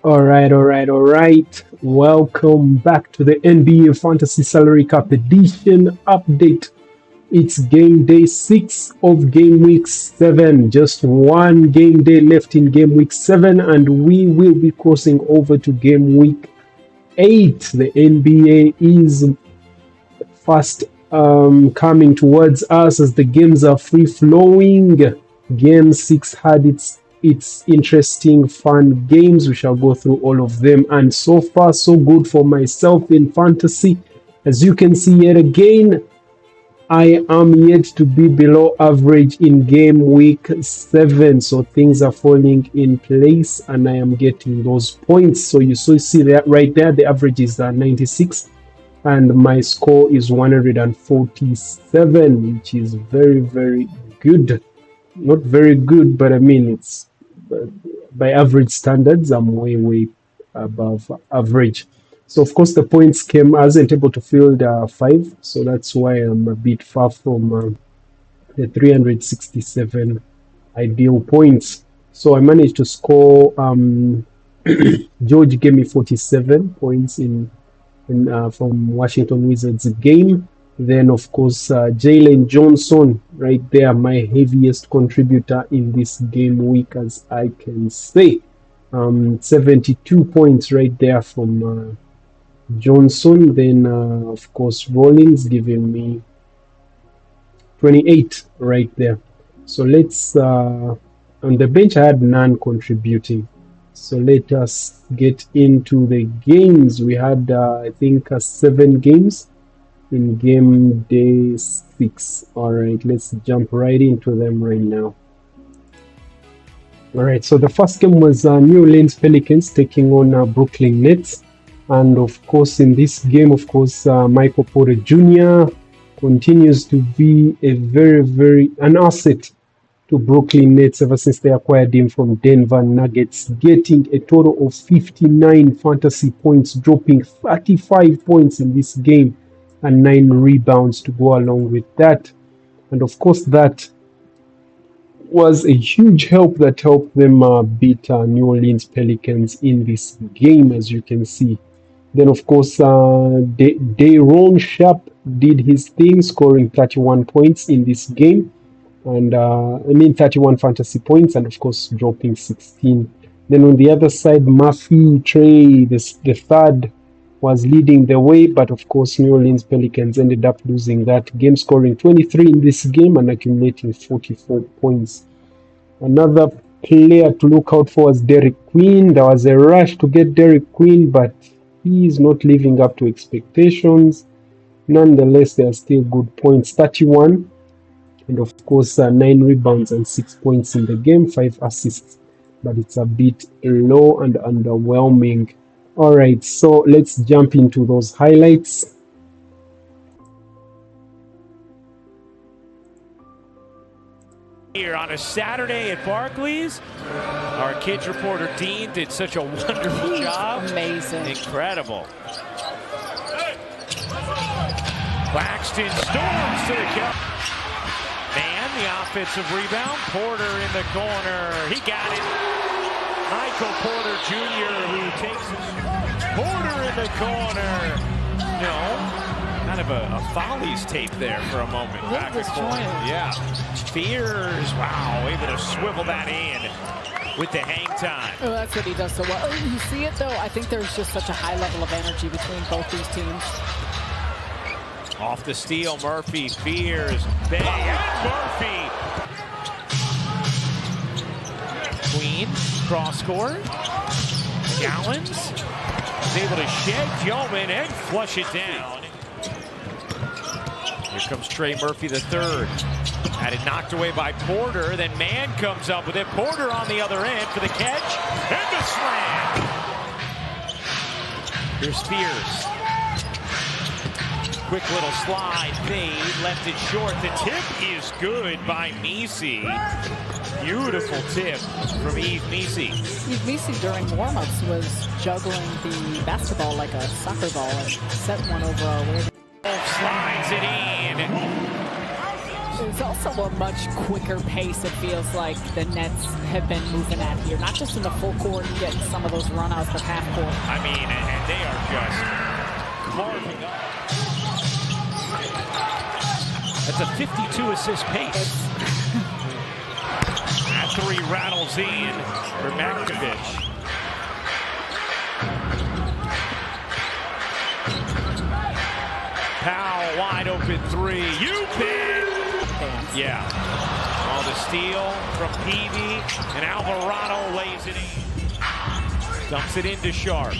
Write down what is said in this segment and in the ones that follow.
All right. Welcome back to the NBA Fantasy Salary Cap Edition update. It's game day 6 of game week 7. Just one game day left in game week 7, and we will be crossing over to game week 8. The NBA is fast coming towards us as the games are free flowing. Game 6 had its interesting, fun games. We shall go through all of them, and so far so good for myself in fantasy. As you can see yet again, I am yet to be below average in game week 7, so things are falling in place and I am getting those points. So you see that right there, the average is 96 and my score is 147, which is very, very good. Not very good, but I mean, it's by average standards, I'm way above average. So of course the points came, I wasn't able to field 5, so that's why I'm a bit far from the 367 ideal points. So I managed to score, George gave me 47 points from Washington Wizards game. Then of course Jalen Johnson right there, my heaviest contributor in this game week, as I can say. 72 points right there from Johnson. Then of course Rollins giving me 28 right there. So let's on the bench I had none contributing. So let us get into the games. We had I think 7 games in game day 6. All right, let's jump right into them right now. All right, so the first game was New Orleans Pelicans taking on Brooklyn Nets. And of course, in this game, of course, Michael Porter Jr. continues to be a very an asset to Brooklyn Nets ever since they acquired him from Denver Nuggets, getting a total of 59 fantasy points, dropping 35 points in this game, and 9 rebounds to go along with that. And of course, that was a huge help that helped them beat New Orleans Pelicans in this game, as you can see. Then, of course, Daron Sharp did his thing, scoring 31 points in this game. And 31 fantasy points, and of course, dropping 16. Then on the other side, Murphy Trey, the third, was leading the way, but of course New Orleans Pelicans ended up losing that game, scoring 23 in this game and accumulating 44 points. Another player to look out for was Derek Queen. There was a rush to get Derek Queen, but he is not living up to expectations. Nonetheless, there are still good points, 31, and of course 9 rebounds and 6 points in the game, 5 assists, but it's a bit low and underwhelming. All right, so let's jump into those highlights. Here on a Saturday at Barclays, our kids reporter Dean did such a wonderful job. Amazing. Incredible. Claxton storms to the cup. Man, the offensive rebound. Porter in the corner. He got it. Michael Porter Jr. who takes it. Porter in the corner. No. Kind of a Follies tape there for a moment. Back and forth. Yeah. Fears. Wow. Able to swivel that in with the hang time. Oh, that's what he does so well. You see it though. I think there's just such a high level of energy between both these teams. Off the steal, Murphy, Fears, Bay, and Murphy. Queen, cross court. Gallons is able to shed Yeoman and flush it down. Here comes Trey Murphy III. Had it knocked away by Porter, then Man comes up with it. Porter on the other end for the catch and the slam. Here's Spears. Quick little slide, fade, left it short. The tip is good by Misi. Beautiful tip from Yves Misi. Yves Misi during warm-ups was juggling the basketball like a soccer ball and set one over our way. Slides it in. There's also a much quicker pace, it feels like, the Nets have been moving at here. Not just in the full court and getting some of those runouts, but half court. I mean, and they are just carving up. That's a 52-assist pace. That three rattles in for Markovic. Powell, wide open three. You bet! Yeah. Oh, the steal from Peavy, and Alvarado lays it in. Dumps it into Sharp.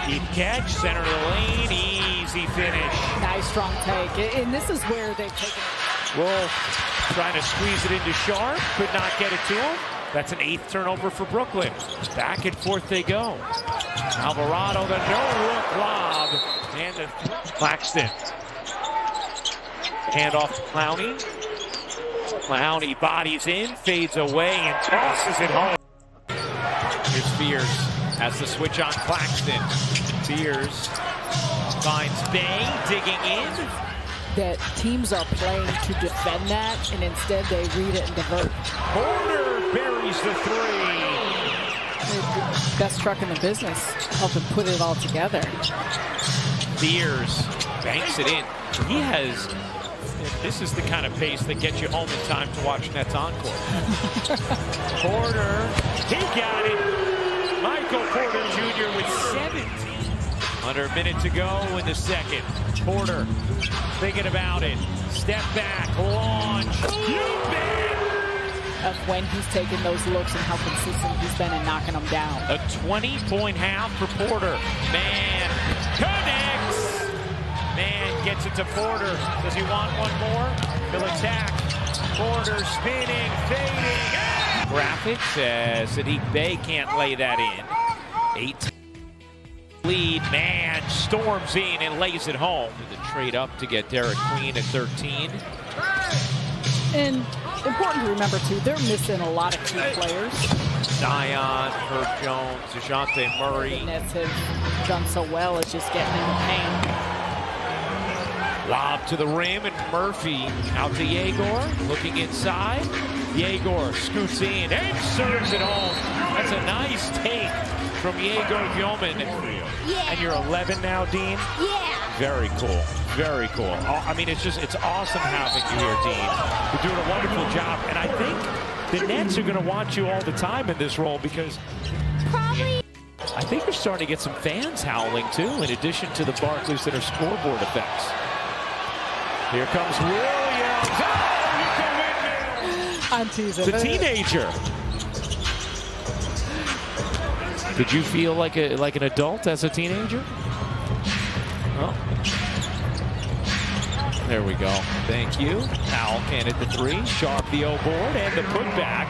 Deep catch, center of the lane, easy finish. Nice strong take, and this is where they've taken it. Wolf trying to squeeze it into Sharp, could not get it to him. That's an 8th turnover for Brooklyn. Back and forth they go. Alvarado, the no-look lob, and the Claxton. Hand off to Clowney. Clowney bodies in, fades away, and tosses it home. Here's Spears has the switch on Claxton. Spears finds Bay, digging in. That teams are playing to defend that, and instead they read it and divert. Porter buries the three. Best truck in the business, helping put it all together. Spears banks it in. He has... This is the kind of pace that gets you home in time to watch Nets encore. Porter, he got it. Michael Porter Jr. with 17. Under a minute to go in the second. Porter thinking about it. Step back, launch. You bet! Of when he's taking those looks and how consistent he's been in knocking them down. A 20-point half for Porter. Man connects. Man gets it to Porter. Does he want one more? He'll attack. Porter spinning, fading. Ah! Graphic says Sadiq Bey can't lay that in. 8 lead. Man storms in and lays it home. The trade up to get Derek Queen at 13. And important to remember, too, they're missing a lot of key players. Zion, Herb Jones, DeJounte Murray. The Nets have done so well at just getting in the paint. Lob to the rim, and Murphy out to Yegor, looking inside. Yegor scoots in and serves it home. That's a nice take from Yegor Yeoman. Yeah. And you're 11 now, Dean? Yeah. Very cool. Very cool. I mean, it's awesome having you here, Dean. You're doing a wonderful job. And I think the Nets are going to want you all the time in this role because Probably. I think you're starting to get some fans howling, too, in addition to the Barclays Center scoreboard effects. Here comes Williams. Oh, you can win. I'm teasing. The teenager. Did you feel like an adult as a teenager? Oh. There we go. Thank you. Powell can hit the three. Sharp the O board and the putback.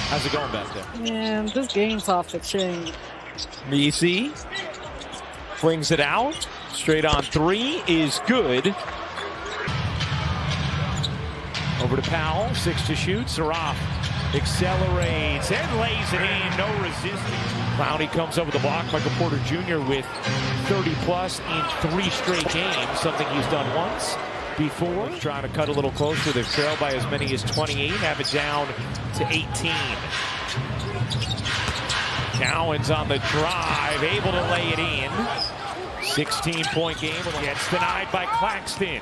How's it going back there? Man, this game's off the chain. Misi flings it out. Straight on three is good. Over to Powell, 6 to shoot. Saraf accelerates and lays it in. No resistance. Clowney comes over the block. Michael Porter Jr. with 30-plus in 3 straight games, something he's done once before. Trying to cut a little closer. They've trailed by as many as 28, have it down to 18. Cowan's on the drive, able to lay it in. 16-point game. Gets denied by Claxton.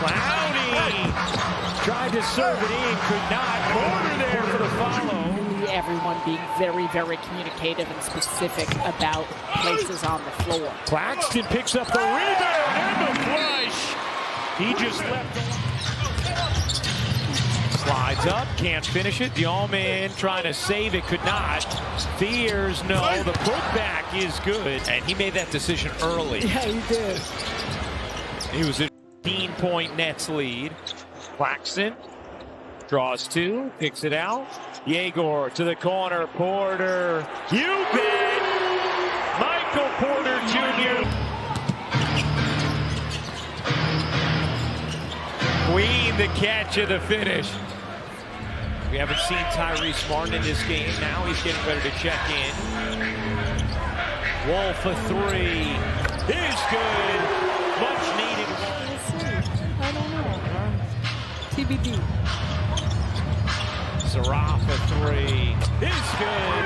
Clowney tried to serve it in, could not. Porter there for the follow. Everyone being very, very communicative and specific about places on the floor. Claxton picks up the rebound and the flush. He just left. Slides up, can't finish it. Yeoman trying to save it, could not. Fears, no. The putback is good. And he made that decision early. Yeah, he did. He was in 15-point Nets lead. Claxton draws 2, kicks it out. Yegor to the corner. Porter. You bet! Michael Porter Jr. the catch of the finish. We haven't seen Tyrese Martin in this game. Now he's getting ready to check in. Wall for three. Is good. Much needed one. I don't know. TBD. Sarah for three. Is good.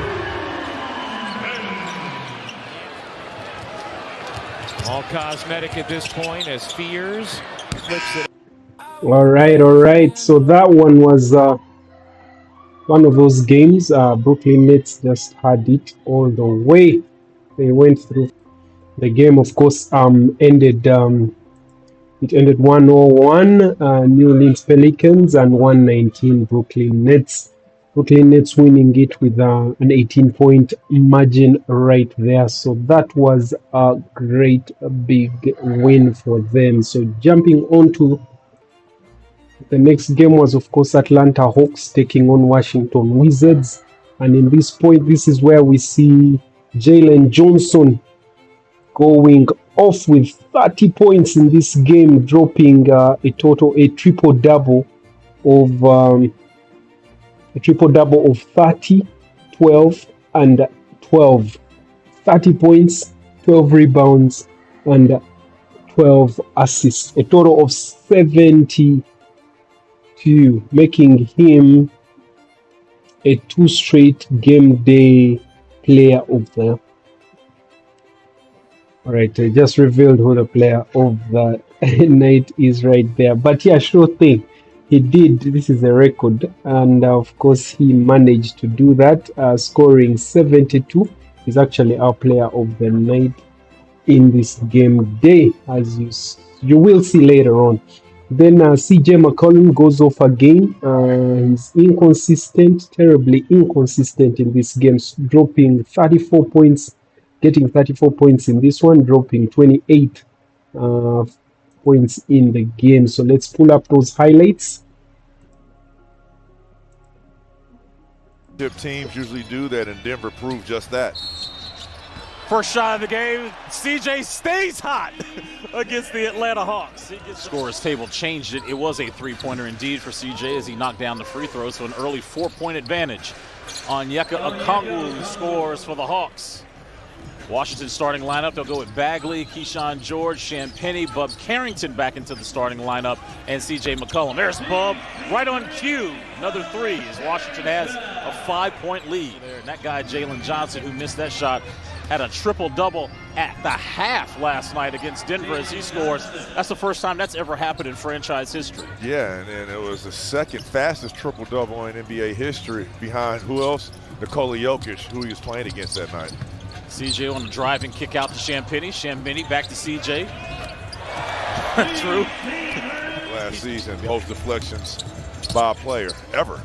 All cosmetic at this point as Fears flips it. All right. So that one was one of those games. Brooklyn Nets just had it all the way. They went through. The game, of course, ended. It ended 101 New Orleans Pelicans and 119 Brooklyn Nets. Brooklyn Nets winning it with an 18-point margin right there. So that was a great big win for them. So jumping on to the next game was, of course, Atlanta Hawks taking on Washington Wizards. And in this point, this is where we see Jalen Johnson going off with 30 points in this game, dropping a triple-double of 30, 12, and 12. 30 points, 12 rebounds, and 12 assists. A total of 72, making him a 2 straight game day player of the. All right, I just revealed who the player of the night is right there. But yeah, sure thing. He did. This is a record. And of course, he managed to do that, scoring 72. He's actually our player of the night in this game day, as you will see later on. Then CJ McCollum goes off again. He's inconsistent, terribly inconsistent in this game, dropping 34 points. Getting 34 points in this one, dropping 28 points in the game. So let's pull up those highlights. Teams usually do that, and Denver proved just that. First shot of the game, CJ stays hot against the Atlanta Hawks. Scorers table changed it. It was a three-pointer indeed for CJ as he knocked down the free throw. So an early 4-point advantage on Onyeka Okongwu, who scores for the Hawks. Washington starting lineup, they'll go with Bagley, Keyshawn George, Champagnie, Bub Carrington back into the starting lineup, and C.J. McCollum. There's Bub, right on cue. Another three as Washington has a 5-point lead. And that guy, Jalen Johnson, who missed that shot, had a triple-double at the half last night against Denver as he scores. That's the first time that's ever happened in franchise history. Yeah, and it was the second fastest triple-double in NBA history behind who else? Nikola Jokic, who he was playing against that night. CJ on the drive and kick out to Champagnie. Champagnie back to CJ. True. Last season, most deflections by a player ever.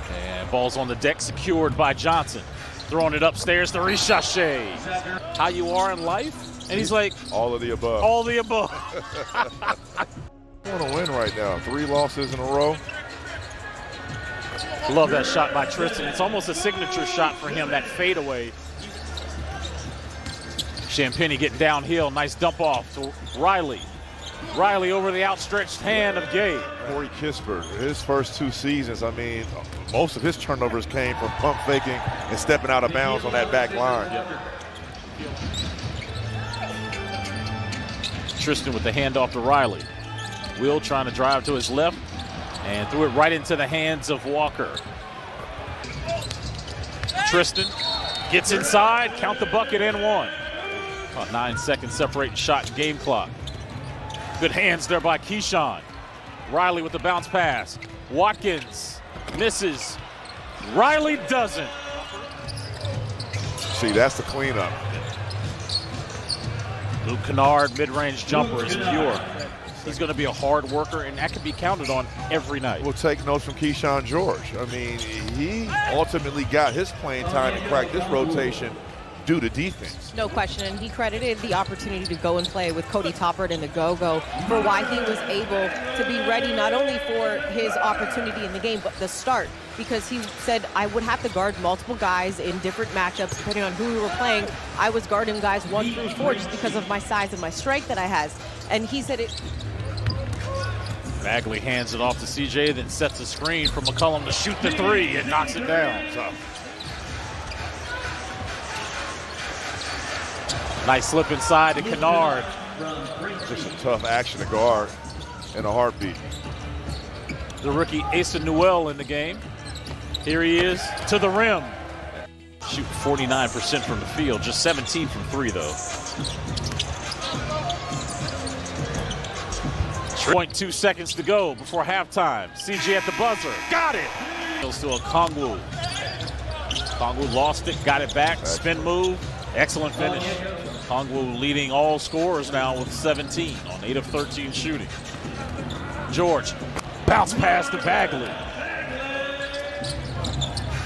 And ball's on the deck, secured by Johnson. Throwing it upstairs to Rishache. How you are in life? And he's like, all of the above. All the above. Want to win right now. 3 losses in a row. Love that shot by Tristan. It's almost a signature shot for him, that fadeaway. Champagnie getting downhill. Nice dump off to Riley. Riley over the outstretched hand of Cade. Corey Kispert, his first 2 seasons, I mean, most of his turnovers came from pump faking and stepping out of bounds on that back line. Yep. Tristan with the handoff to Riley. Will trying to drive to his left and threw it right into the hands of Walker. Tristan gets inside, count the bucket and one. About 9 seconds separating shot and game clock. Good hands there by Keyshawn. Riley with the bounce pass. Watkins misses. Riley doesn't. See, that's the cleanup. Luke Kennard mid-range jumper is pure. He's going to be a hard worker, and that can be counted on every night. We'll take notes from Keyshawn George. I mean, he ultimately got his playing time and cracked this rotation due to defense. No question, and he credited the opportunity to go and play with Cody Toppert and the Go-Go for why he was able to be ready not only for his opportunity in the game, but the start, because he said, I would have to guard multiple guys in different matchups depending on who we were playing. I was guarding guys 1 through 4 just because of my size and my strength that I has. And he said Bagley hands it off to CJ, then sets a screen for McCollum to shoot the three and knocks it down. Nice slip inside to Kennard. Just a tough action to guard in a heartbeat. The rookie Asa Newell in the game. Here he is to the rim. Shooting 49% from the field, just 17 from three though. 0.2 seconds to go before halftime. CJ at the buzzer, got it! Goes to a Kongwu. Kongwu lost it, got it back, spin move, excellent finish. Kongwu leading all scorers now with 17 on 8 of 13 shooting. George, bounce pass to Bagley.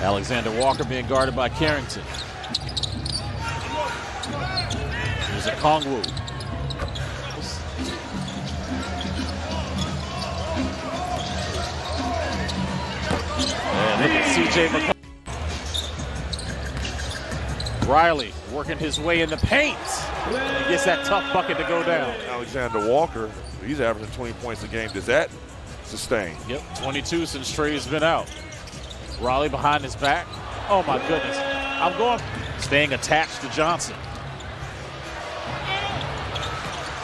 Alexander Walker being guarded by Carrington. Here's a Kongwu. And look at CJ McCollum. Riley working his way in the paint. And he gets that tough bucket to go down. Alexander Walker, he's averaging 20 points a game. Does that sustain? Yep, 22 since Trey's been out. Riley behind his back. Oh my goodness. I'm going. Staying attached to Johnson.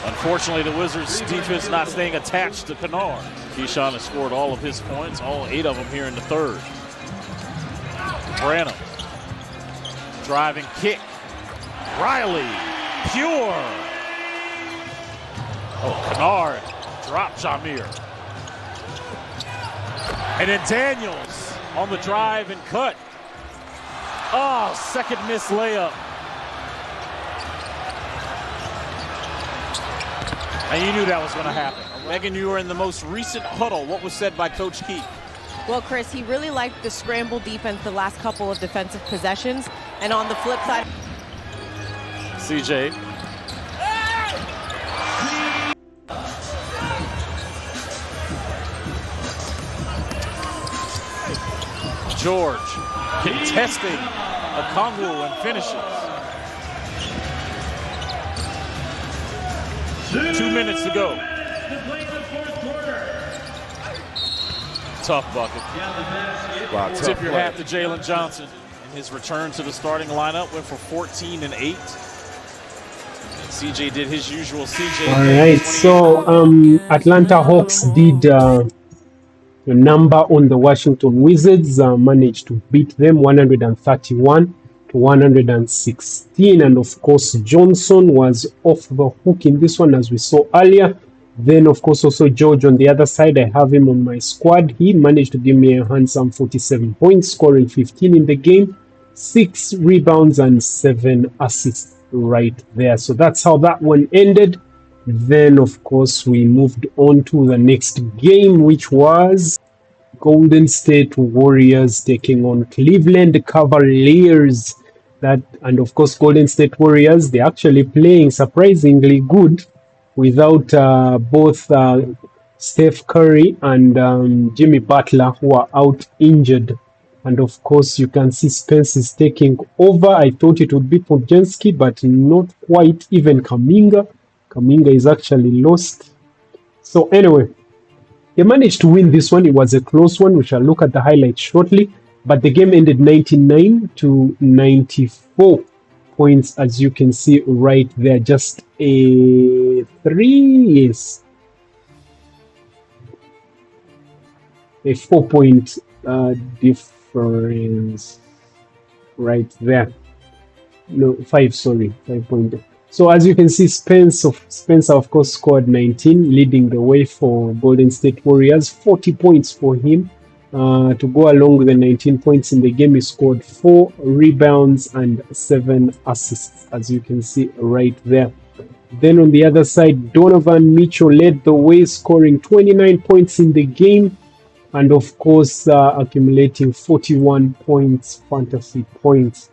Unfortunately, the Wizards defense not staying attached to Kennard. Keyshawn has scored all of his points, all 8 of them here in the third. Branham. Driving kick. Riley. Pure. Oh, Kennard. Drop Jameer. And then Daniels on the drive and cut. Oh, second missed layup. And you knew that was going to happen. Megan, you were in the most recent huddle. What was said by Coach Keith? Well, Chris, he really liked the scramble defense the last couple of defensive possessions. And on the flip side, CJ. George contesting a Kongwu and finishes. 2 minutes to go. Tough bucket. Wow, tough Tip your play. hat to Jalen Johnson. In his return to the starting lineup, went for 14 and 8. CJ did his usual CJ. All right, so Atlanta Hawks did a number on the Washington Wizards, managed to beat them 131 to 116, and of course Johnson was off the hook in this one, as we saw earlier. Then of course also George on the other side, I have him on my squad. He managed to give me a handsome 47 points, scoring 15 in the game, 6 rebounds and 7 assists right there. So that's how that one ended. Then of course we moved on to the next game, which was Golden State Warriors taking on Cleveland Cavaliers. And of course Golden State Warriors, they're actually playing surprisingly good without both Steph Curry and Jimmy Butler, who are out injured. And of course you can see Spence is taking over. I thought it would be Podjenski, but not quite. Even Kaminga is actually lost. So anyway, they managed to win this one. It was a close one. We shall look at the highlights shortly. But the game ended 99 to 94 points, as you can see right there. Just a 4-point difference right there. No, 5, sorry, 5 point. So as you can see, Spencer of course scored 19, leading the way for Golden State Warriors. 40 points for him. To go along with the 19 points in the game, he scored 4 rebounds and 7 assists, as you can see right there. Then on the other side, Donovan Mitchell led the way, scoring 29 points in the game, and of course accumulating 41 points, fantasy points.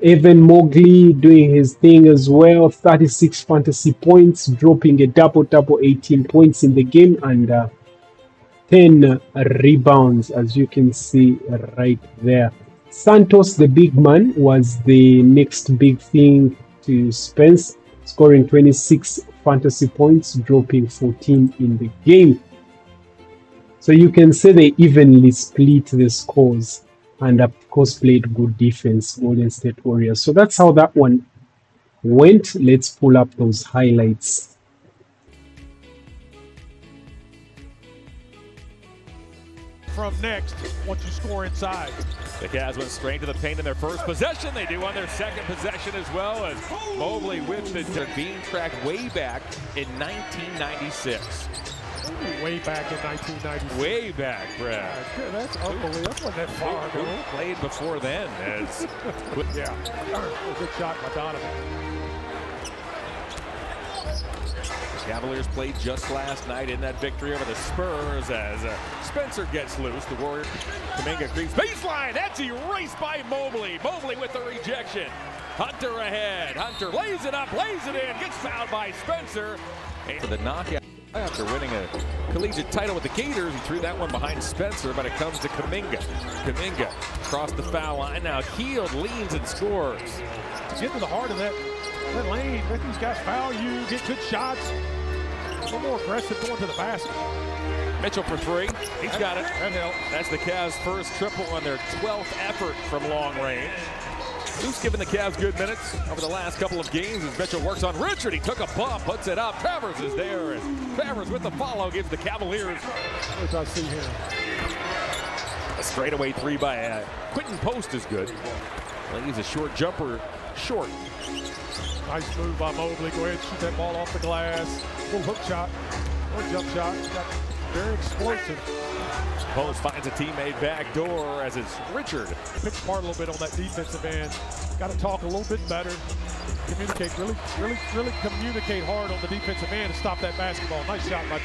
Evan Mobley doing his thing as well, 36 fantasy points, dropping a double-double, 18 points in the game, and 10 rebounds, as you can see right there. Santos, the big man, was the next big thing to Spence, scoring 26 fantasy points, dropping 14 in the game. So you can say they evenly split the scores and of course played good defense, Golden State Warriors. So that's how that one went. Let's pull up those highlights. From next, once you score inside. The Cavs went straight to the paint in their first possession. They do on their second possession as well, as Mobley with the being tracked way back in 1996. Way back in 1996. Way back, Brad. That's unbelievable. That's not that far ago. Who played before then? Yeah. A good shot by Donovan. The Cavaliers played just last night in that victory over the Spurs as Spencer gets loose. The Warriors. Kuminga creeps baseline. That's erased by Mobley. Mobley with the rejection. Hunter ahead. Hunter lays it up, lays it in, gets fouled by Spencer. And for the knockout after winning a collegiate title with the Gators, he threw that one behind Spencer, but it comes to Kuminga. Kuminga across the foul line. Now Hield leans and scores. Get to the heart of that lane. Let these guys foul you, get good shots. A little more aggressive going to the basket. Mitchell for three. He's got it. That helped. That's the Cavs' first triple on their 12th effort from long range. Who's given the Cavs good minutes over the last couple of games as Mitchell works on Richard. He took a bump, puts it up. Travers is there. And Travers with the follow gives the Cavaliers. I see him. A straightaway three by Quentin Post is good. Leaves a short jumper short. Nice move by Mobley. Go ahead and shoot that ball off the glass. Little hook shot, or jump shot. Very explosive. Post finds a teammate back door as it's Richard. Picks apart a little bit on that defensive end. Got to talk a little bit better. Communicate, really communicate hard on the defensive end to stop that basketball. Nice shot by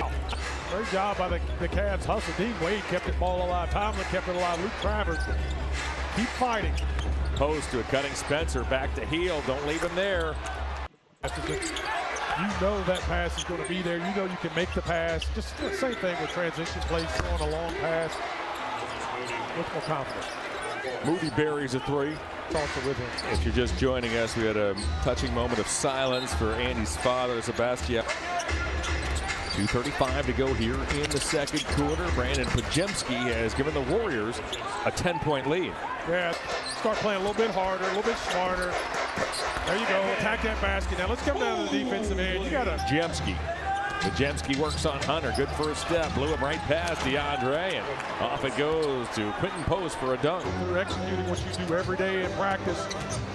Great job by the Cavs. Hustle. Dean Wade kept it ball alive. Tomlin kept it alive. Luke Travers. Keep fighting. Post to a cutting Spencer, back to Hield, don't leave him there. You know that pass is going to be there. You know you can make the pass. Just the same thing with transition plays, throwing a long pass. Much more confidence. Moody buries a three. Also with him. If you're just joining us, we had a touching moment of silence for Andy's father, Sebastian. 2:35 to go here in the second quarter. Brandon Pajemski has given the Warriors a 10-point lead. Yeah, start playing a little bit harder, a little bit smarter. There you go, attack that basket. Now let's come down to the defensive end. You got to Pajemski works on Hunter. Good first step. Blew him right past DeAndre, and off it goes to Quentin Post for a dunk. You're executing what you do every day in practice,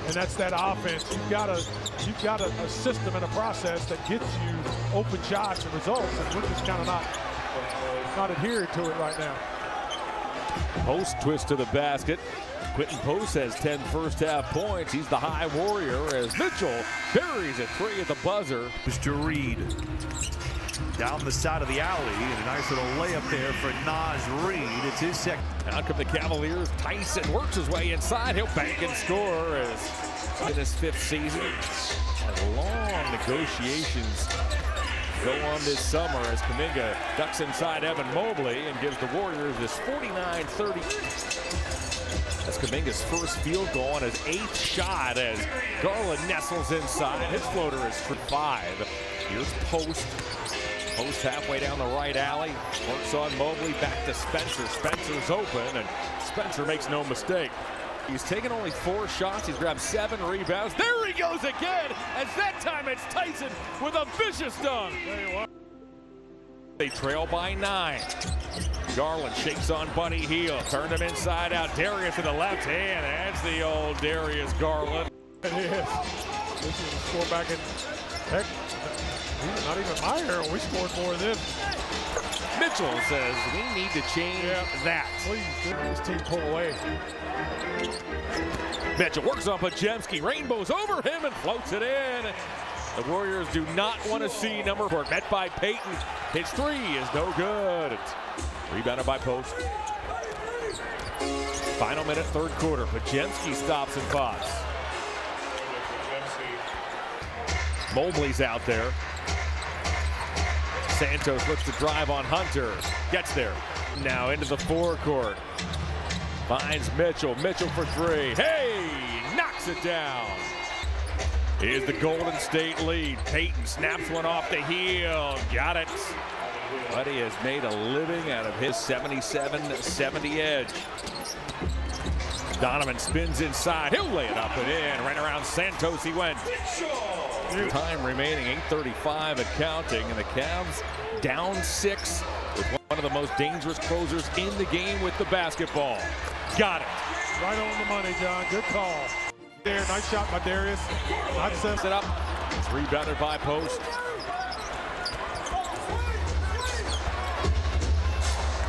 and that's that offense. You've got a system and a process that gets you open shots and results, and we're just kind of not adhering to it right now. Post twist to the basket. Quentin Post has 10 first-half points. He's the high Warrior as Mitchell buries a three at the buzzer. Mr. Reed down the side of the alley, and a nice little layup there for Naz Reed. It's his second. Out come the Cavaliers. Tyson works his way inside. He'll bank and score as in his fifth season. And long negotiations go on this summer as Kuminga ducks inside Evan Mobley and gives the Warriors this 49-30. That's Kuminga's first field goal on his eighth shot as Garland nestles inside. His floater is for 5. Here's Post. Post halfway down the right alley. Works on Mobley, back to Spencer. Spencer's open, and Spencer makes no mistake. He's taken only 4 shots. He's grabbed 7 rebounds. There he goes again, as that time it's Tyson with a vicious dunk. They trail by 9. Garland shakes on Buddy Hield. Turned him inside out. Darius in the left hand. That's the old Darius Garland. It is. This is a score back in, heck, not even my hero. We scored more than this. Mitchell says we need to change that. Please, this team pull away. Mitchell works on Pajemski. Rainbows over him and floats it in. The Warriors do not want to see number 4. Met by Payton. His three is no good. It's rebounded by Post. Final minute, third quarter. Pajemski stops and pops. Mobley's out there. Santos looks to drive on Hunter. Gets there. Now into the forecourt. Finds Mitchell. Mitchell for 3. Hey! Knocks it down. Here's the Golden State lead. Payton snaps one off the heel. Got it. But he has made a living out of his 77-70 edge. Donovan spins inside. He'll lay it up and in. Right around Santos he went. Time remaining, 8:35 and counting. And the Cavs down 6 with one of the most dangerous closers in the game with the basketball. Got it. Right on the money, John. Good call. There, nice shot by Darius. Not sets it up. It's rebounded by Post.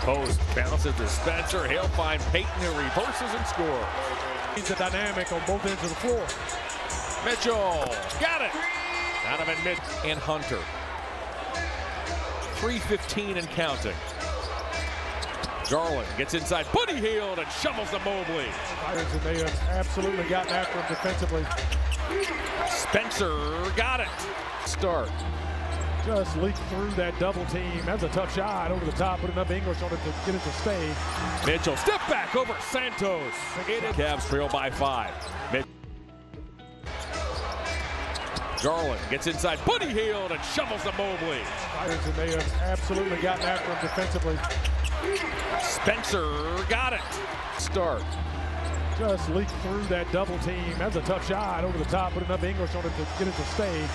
Post bounces to Spencer. He'll find Payton who reverses and scores. He's a dynamic on both ends of the floor. Mitchell got it. Donovan and Hunter. 3:15 and counting. Garland gets inside. Buddy Hield and shovels to Mobley. And they have absolutely gotten after him defensively. Spencer got it. Start. Just leaked through that double team. That's a tough shot over the top. Put enough English on it to get it to stay. Mitchell step back over Santos. Cavs trail by 5. Garland gets inside. Buddy Hield and shovels to Mobley. And they have absolutely gotten after him defensively. Spencer got it. Start. Just leaked through that double team. That's a tough shot over the top. Put enough English on it to get it to stay.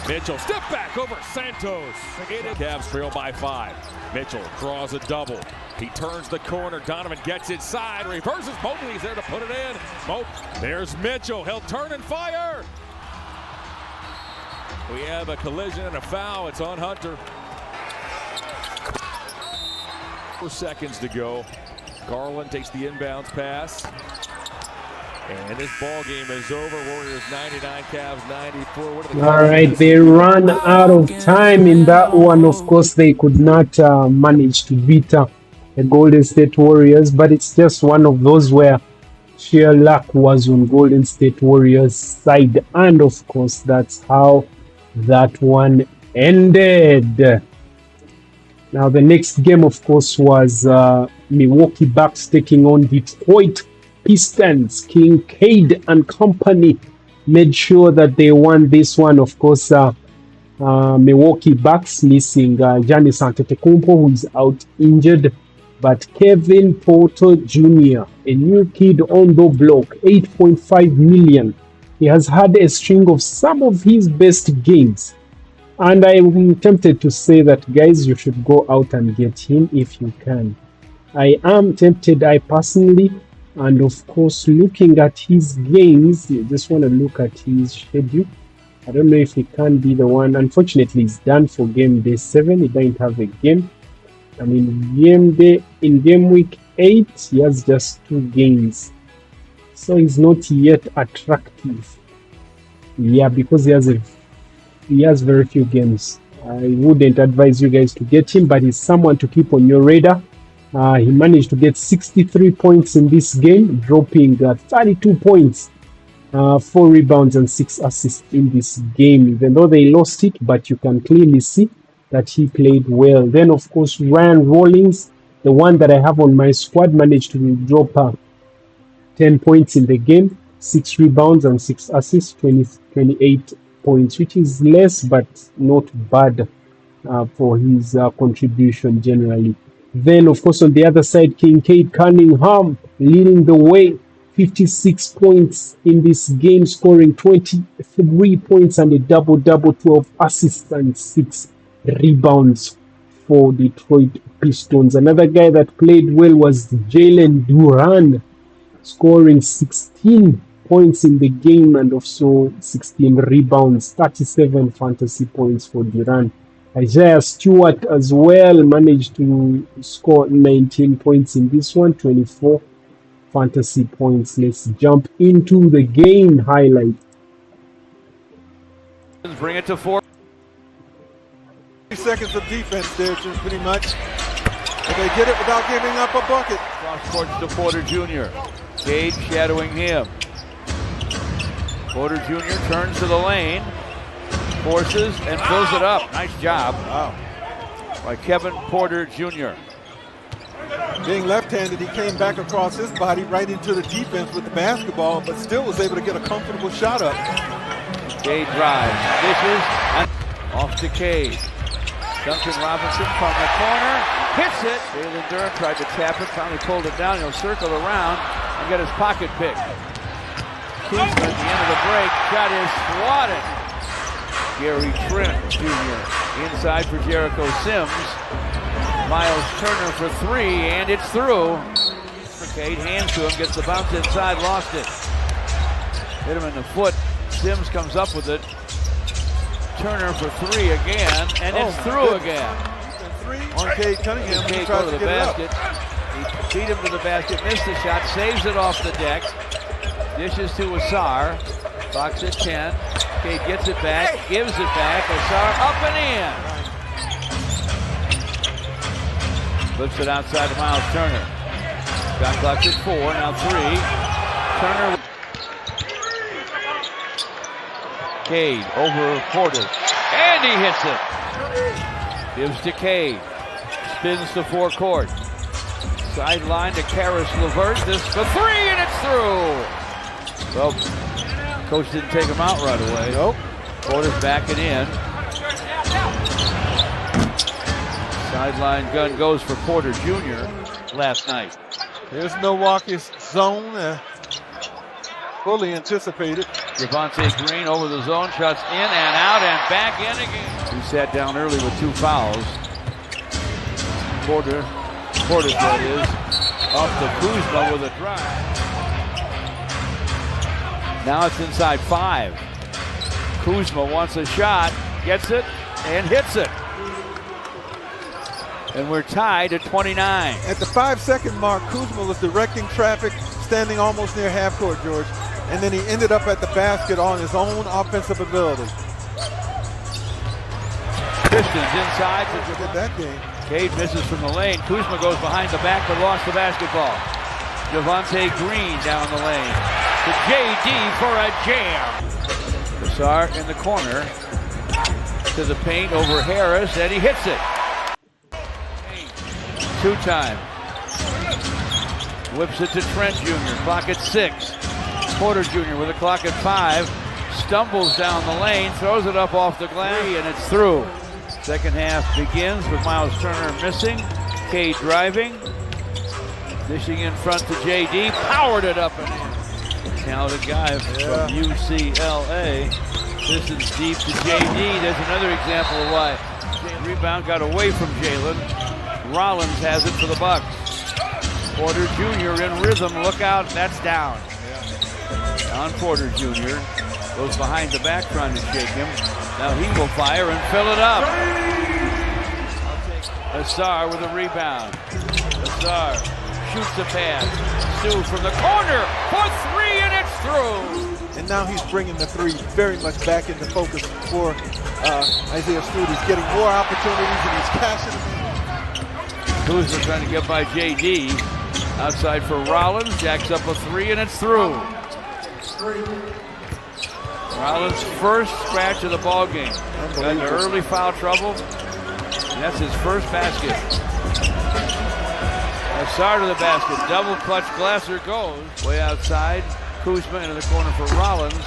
Mitchell step back over Santos. Cavs trail by 5. Mitchell draws a double. He turns the corner. Donovan gets inside. Reverses. Mobley's there to put it in. There's Mitchell. He'll turn and fire. We have a collision and a foul. It's on Hunter. 4 seconds to go. Garland takes the inbounds pass. And this ball game is over. Warriors 99, Cavs 94. What are the All right, they ran out of time in that one. Of course, they could not manage to beat the Golden State Warriors, but it's just one of those where sheer luck was on Golden State Warriors' side. And of course, that's how that one ended. Now, the next game, of course, was Milwaukee Bucks taking on Detroit Pistons. King Cade and company made sure that they won this one. Of course, Milwaukee Bucks missing Giannis Antetokounmpo, who is out injured. But Kevin Porter Jr., a new kid on the block, 8.5 million. He has had a string of some of his best games. And I'm tempted to say that, guys, you should go out and get him if you can. I am tempted, I personally. And of course, looking at his games, you just want to look at his schedule. I don't know if he can be the one. Unfortunately, he's done for game day 7. He doesn't have a game. And in game week 8, he has just 2 games. So he's not yet attractive. Yeah, because he has very few games. I wouldn't advise you guys to get him, but he's someone to keep on your radar. He managed to get 63 points in this game, dropping 32 points, 4 rebounds and 6 assists in this game, even though they lost it, but you can clearly see that he played well. Then, of course, Ryan Rollins, the one that I have on my squad, managed to drop 10 points in the game, 6 rebounds and 6 assists, 28 points, which is less but not bad for his contribution generally. Then, of course, on the other side, Cade Cunningham leading the way, 56 points in this game, scoring 23 points and a double-double, 12 assists and 6 rebounds for Detroit Pistons. Another guy that played well was Jalen Duren, scoring 16 points in the game and also 16 rebounds, 37 fantasy points for Durant. Isaiah Stewart as well managed to score 19 points in this one, 24 fantasy points. Let's jump into the game highlight. Bring it to 4. 3 seconds of defense there, just pretty much. But they get it without giving up a bucket. Cross court to Porter Jr. Cade shadowing him. Porter Jr. turns to the lane, forces and fills it up. Nice job by Kevin Porter Jr. Being left-handed, he came back across his body right into the defense with the basketball, but still was able to get a comfortable shot up. Cade drives, dishes, and off to Cade. Duncan Robinson from the corner, hits it. Jalen Duren tried to tap it, finally pulled it down. He'll circle around and get his pocket picked. Kuzma at the end of the break, shot is swatted. Gary Trent Jr. inside for Jericho Sims. Miles Turner for three, and it's through. For Cade, hands to him, gets the bounce inside, lost it. Hit him in the foot. Sims comes up with it. Turner for three again, and it's through again. On Cade Cunningham, Cade go to the basket. He beat him to the basket, missed the shot, saves it off the deck. Dishes to Asar. Box at 10. Cade gets it back, gives it back. Asar up and in. Flips it outside to Miles Turner. Shot clock's at 4, now 3. Turner. Cade over Porter, and he hits it. Gives to Cade. Spins to forecourt. Sideline to Karis LeVert. This for three, and it's through. Well, coach didn't take him out right away. Nope. Porter's backing in. Sideline gun goes for Porter Jr. last night. Here's Milwaukee's zone. Fully anticipated. Javonte Green over the zone, shots in and out and back in again. He sat down early with 2 fouls. Porter that is, off to Kuzma with a drive. Now it's inside 5. Kuzma wants a shot, gets it, and hits it. And we're tied at 29. At the 5-second mark, Kuzma was directing traffic, standing almost near half court, George. And then he ended up at the basket on his own offensive ability. Pistons inside to Look at that game. Cade misses from the lane. Kuzma goes behind the back but lost the basketball. Javonte Green down the lane to JD for a jam. Asar in the corner to the paint over Harris, and he hits it. 2-time. Whips it to Trent Jr. Clock at 6. Porter Jr. with a clock at 5. Stumbles down the lane, throws it up off the glass, and it's through. Second half begins with Miles Turner missing. Cade driving. Dishing in front to JD. Powered it up and in. Talented guy from UCLA. This is deep to JD. There's another example of why. Rebound got away from Jalen. Rollins has it for the Bucks. Porter Jr. in rhythm. Look out. That's down. On Porter Jr. Goes behind the back trying to shake him. Now he will fire and fill it up. Asar with a rebound. Asar shoots the pass. Stu from the corner for 3, and it's through. And now he's bringing the 3 very much back into focus for Isaiah Stewart. He's getting more opportunities and he's cashing them in. Kuzma trying to get by JD. Outside for Rollins. Jacks up a 3, and it's through. Rollins' first scratch of the ball game. Got into early foul trouble. And that's his first basket. Asar to the basket. Double clutch. Glasser goes. Way outside. Kuzma into the corner for Rollins.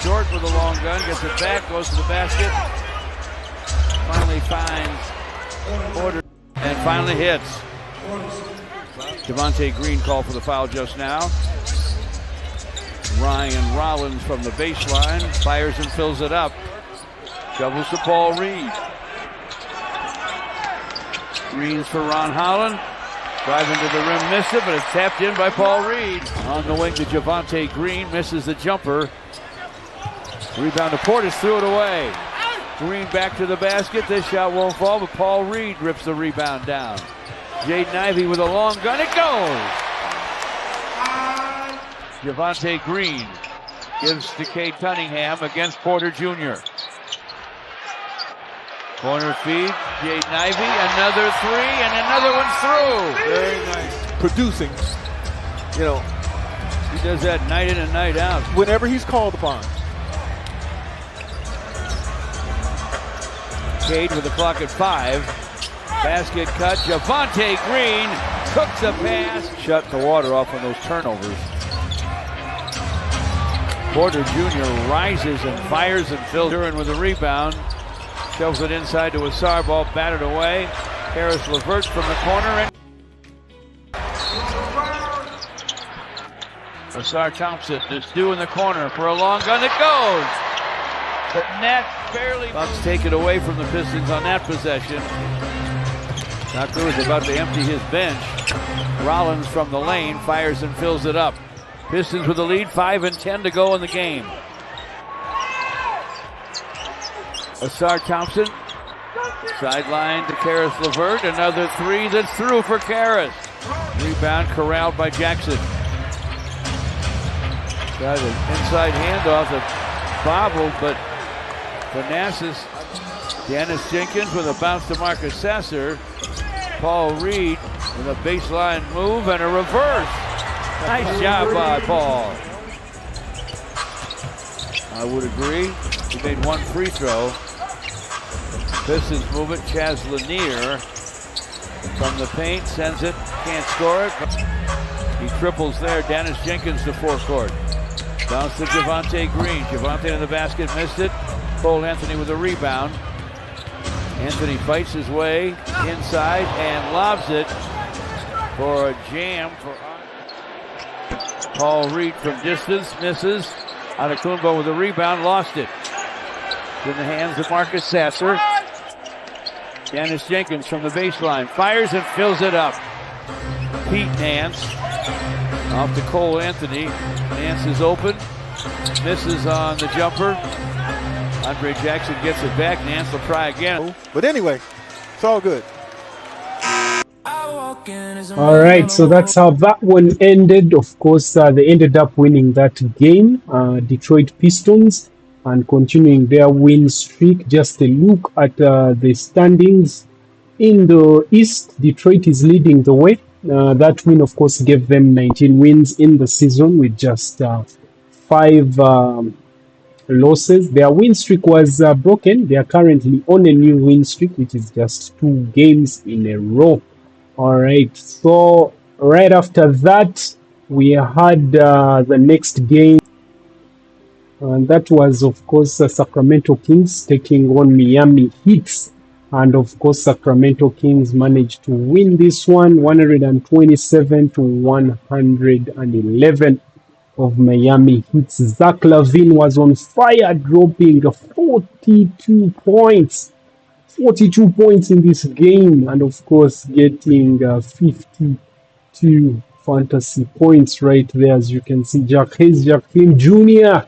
Short with a long gun. Gets it back. Goes to the basket. Finally finds Porter. And finally hits. Javonte Green called for the foul just now. Ryan Rollins from the baseline, fires and fills it up. Shovels to Paul Reed. Green's for Ron Holland. Driving to the rim, missed it, but it's tapped in by Paul Reed. On the wing to Javonte Green, misses the jumper. Rebound to Portis, threw it away. Green back to the basket. This shot won't fall, but Paul Reed rips the rebound down. Jaden Ivey with a long gun. It goes. Javonte Green gives to Cade Cunningham against Porter Jr. Corner feed, Jaden Ivey, another 3, and another one's through. Very nice. Producing, you know. He does that night in and night out. Whenever he's called upon. Cade with the clock at 5. Basket cut, Javonte Green cooks a pass. Shut the water off on those turnovers. Porter Jr. rises and fires and fills. Duren with a rebound. Shoves it inside to Ausar, ball batted away. Harris LeVert from the corner. And Ausar Thompson is due in the corner for a long gun. It goes! But Nets barely. Bucks take it away from the Pistons on that possession. Tucker is about to empty his bench. Rollins from the lane fires and fills it up. Pistons with the lead, 5 and 10 to go in the game. Ausar Thompson, sideline to Caris LeVert. Another three that's through for Caris. Rebound corralled by Jackson. Got an inside handoff that bobbled, but Thanasis. Dennis Jenkins with a bounce to Marcus Sasser. Paul Reed with a baseline move and a reverse. Nice job by Paul. I would agree. He made one free throw. Pistons move it. Chaz Lanier from the paint sends it. Can't score it. He triples there. Dennis Jenkins to forecourt. Bounce to Javonte Green. Javonte in the basket, missed it. Karl-Anthony with a rebound. Anthony fights his way inside and lobs it for a jam for Paul Reed from distance, misses. Antetokounmpo with a rebound, lost it. In the hands of Marcus Sasser. Dennis Jenkins from the baseline, fires and fills it up. Pete Nance off to Karl-Anthony. Nance is open, misses on the jumper. Andre Jackson gets it back. Nance will try again. But anyway, it's all good. All right, so that's how that one ended. Of course, they ended up winning that game, Detroit Pistons, and continuing their win streak. Just a look at the standings in the East. Detroit is leading the way. That win, of course, gave them 19 wins in the season with just 5 losses. Their win streak was broken. They are currently on a new win streak, which is just 2 games in a row. All right, so right after that, we had the next game. And that was, of course, Sacramento Kings taking on Miami Heat. And, of course, Sacramento Kings managed to win this one, 127 to 111 of Miami Heat. Zach LaVine was on fire, dropping 42 points. 42 points in this game, and of course getting 52 fantasy points right there, as you can see. Jaquim Jr.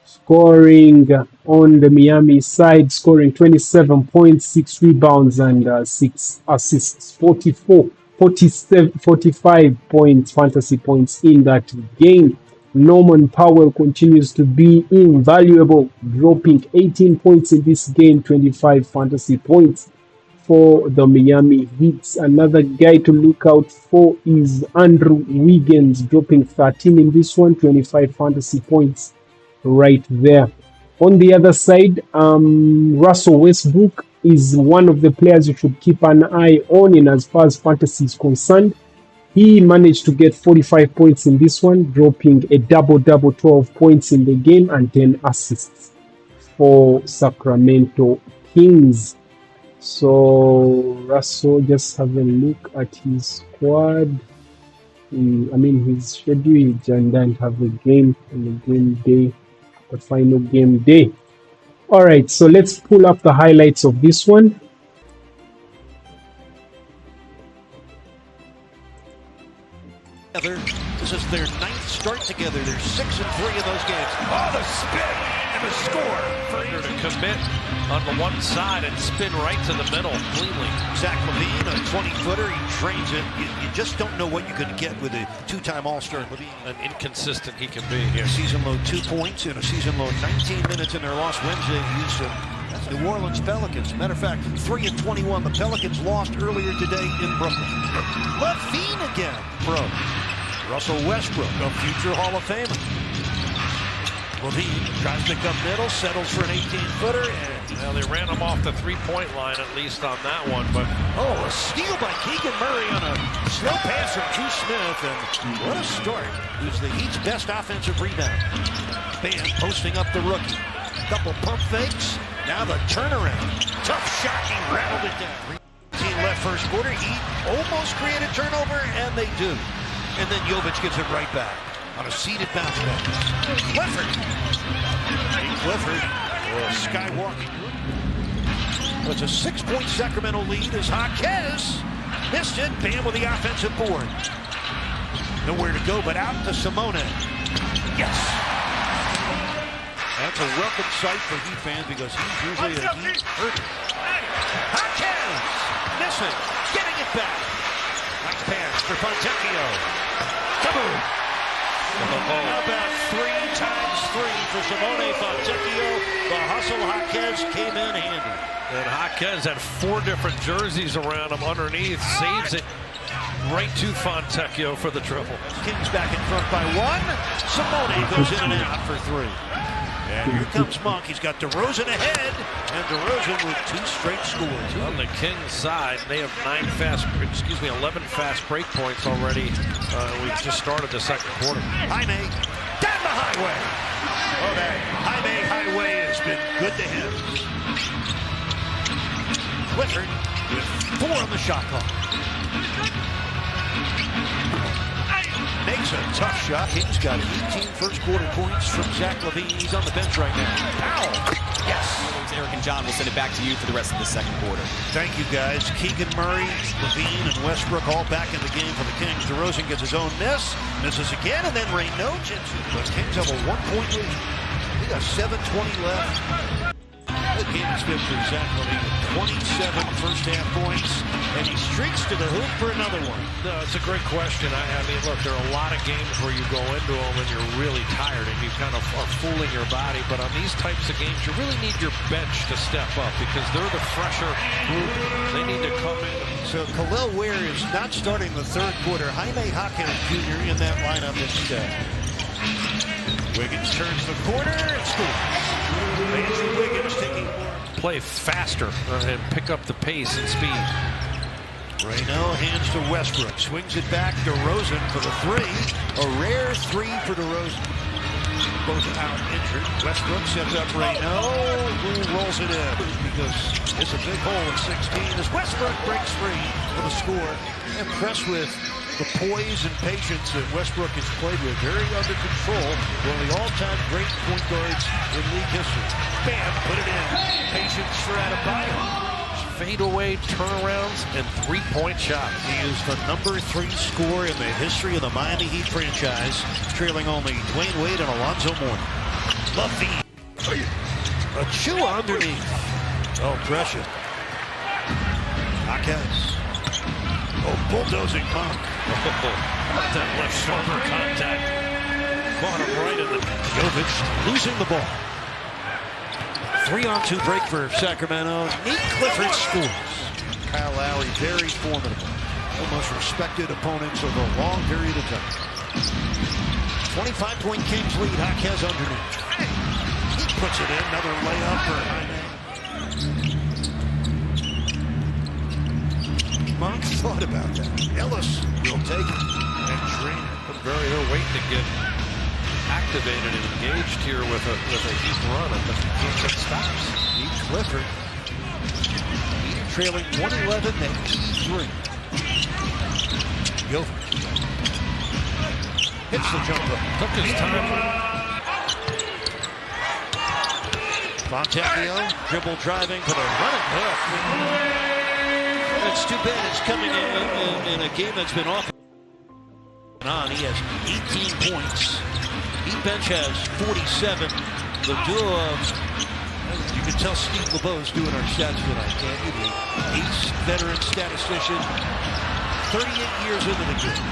scoring on the Miami side, scoring 27 points, 6 rebounds, and 6 assists. 45 points, fantasy points in that game. Norman Powell continues to be invaluable, dropping 18 points in this game, 25 fantasy points for the Miami Heat. Another guy to look out for is Andrew Wiggins, dropping 13 in this one, 25 fantasy points right there. On the other side, Russell Westbrook is one of the players you should keep an eye on in as far as fantasy is concerned. He managed to get 45 points in this one, dropping a double-double, 12 points in the game and 10 assists for Sacramento Kings. So Russell, just have a look at his squad. His schedule. He didn't have a game on the game day, the final game day. All right, so let's pull up the highlights of this one. This is their 9th start together. They're 6 and 3 in those games. Oh, the spin and the score. Further to commit on the one side and spin right to the middle cleanly. Zach-LMIN, a 20-footer, he trains it. You just don't know what you could get with a 2-time All-Star. An inconsistent he can be here. Season low 2 points and a season low 19 minutes in their loss Wednesday. That's New Orleans Pelicans. Matter of fact, 3 and 21. The Pelicans lost earlier today in Brooklyn. LaVine again, pro. Russell Westbrook, a future Hall of Famer. LaVine tries to come middle, settles for an 18-footer. Well, they ran him off the three-point line, at least on that one. But a steal by Keegan Murray on a slow pass from Drew Smith. And what a start. Who's the Heat's best offensive rebound. Band posting up the rookie. Couple pump fakes. Now the turnaround. Tough shot, he rattled it down. 13 left first quarter. Heat almost created turnover, and they do. And then Jovic gives it right back on a seated bounce back. Clifford. Clifford skywalking. It's a 6-point Sacramento lead as Jaquez missed it. Bam with the offensive board. Nowhere to go but out to Simone. Yes. That's a welcome sight for Heat fans because he's usually a Heat hurter. Jaquez missing, getting it back. Nice pass for Fontecchio. Kaboom! How about 3 times 3 for Simone Fontecchio? The hustle Jaquez came in handy. And Jaquez had 4 different jerseys around him underneath, saves it right to Fontecchio for the triple. Kings back in front by 1. Simone goes in and out for 3. And here comes Monk. He's got DeRozan ahead, and DeRozan with 2 straight scores. On the Kings side, they have 11 fast break points already. We just started the second quarter. Jaime down the highway. Oh, that Jaime highway has been good to him. Clifford with 4 on the shot clock. Makes a tough shot. Kings got 18 first quarter points from Zach LaVine. He's on the bench right now. Powell. Yes. Eric and John will send it back to you for the rest of the second quarter. Thank you, guys. Keegan Murray, LaVine, and Westbrook all back in the game for the Kings. DeRozan gets his own miss. Misses again, and then Reynaud gets it. The Kings have a 1-point lead. They got 7:20 left. The game is good for Zach LaVine with 27 first half points, and he streaks to the hoop for another one. No, it's a great question. I mean, look, there are a lot of games where you go into them and you're really tired and you kind of are fooling your body. But on these types of games, you really need your bench to step up because they're the fresher group. They need to come in. So Khalil Ware is not starting the third quarter. Jaime Jaquez Jr. in that lineup instead. Wiggins turns the corner and scores. Andrew Wiggins taking play faster and pick up the pace and speed. Reynaud hands to Westbrook, swings it back to DeRozan for the 3. A rare 3 for DeRozan. Both out injured. Westbrook sets up Reynaud, who rolls it in because it's a big hole at 16 as Westbrook breaks free for the score. Impressed with the poise and patience that Westbrook has played with, very under control. One of the all-time great point guards in league history. Bam, put it in. Patience for Adebayo. Fadeaway turnarounds and 3-point shots. He is the number 3 scorer in the history of the Miami Heat franchise, trailing only Dwayne Wade and Alonzo Mourning. LaVine. A chew underneath. Oh, pressure. Jaquez. Oh, bulldozing Monk. That left shoulder contact. Caught him right in the... Jovic losing the ball. 3-on-2 break for Sacramento. Nate Clifford scores. Kyle Lowry, very formidable. Almost respected opponents over a long period of time. 25-point Kings lead. Jaquez underneath. He puts it in. Another layup for Jaime. Monk thought about that. Ellis will take it. And drain it. They're waiting to get activated and engaged here with a Heat run, and the Heat stops. Nate Clifford. Heat trailing 111 at 83. Jovic. Hits the jumper. Took his time. Fontecchio, dribble driving for the running hook. It's too bad it's coming in a game that's been off and on. He has 18 points. Heat bench has 47. The duo of, you can tell Steve LeBeau's doing our stats tonight, can't you? The ace veteran statistician, 38 years into the game.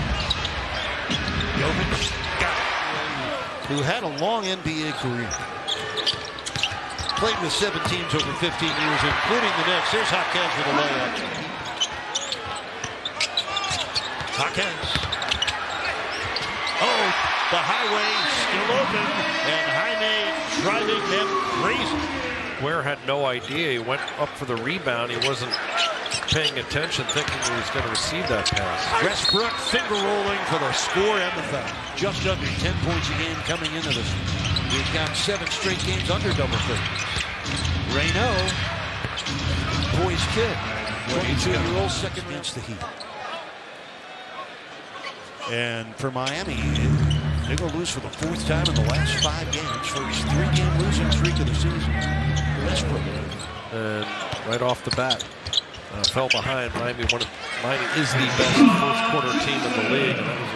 Jovic got it. Who had a long NBA career. Played with 7 teams over 15 years, including the Knicks. There's Jaquez with a layup. Jaquez. Oh, the highway still open, and Jaime driving them crazy. Ware had no idea. He went up for the rebound. He wasn't paying attention, thinking he was going to receive that pass. Westbrook finger rolling for the score and the foul. Just under 10 points a game coming into this. We've got 7 straight games under double figures. Reno, boys kid, 22-year-old second against the Heat. And for Miami, they're going to lose for the 4th time in the last 5 games. First 3-game losing streak of the season. Westbrook. And right off the bat, fell behind. Miami is the best first quarter team in the league. And that was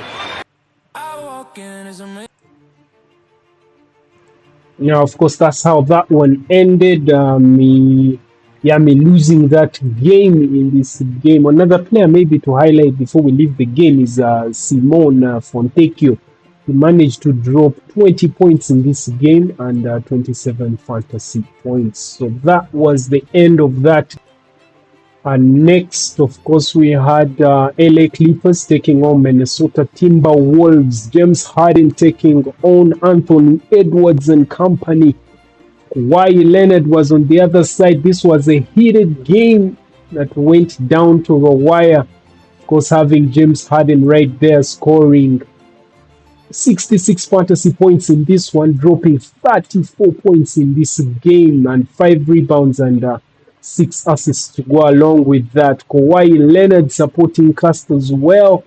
Yeah, of course, that's how that one ended. Miami losing that game in this game. Another player maybe to highlight before we leave the game is Simone Fontecchio. He managed to drop 20 points in this game and 27 fantasy points. So that was the end of that. And next, of course, we had LA Clippers taking on Minnesota Timberwolves. James Harden taking on Anthony Edwards and company. Kawhi Leonard was on the other side. This was a heated game that went down to the wire. Of course, having James Harden right there scoring 66 fantasy points in this one, dropping 34 points in this game and 5 rebounds and 6 assists to go along with that. Kawhi Leonard supporting cast as well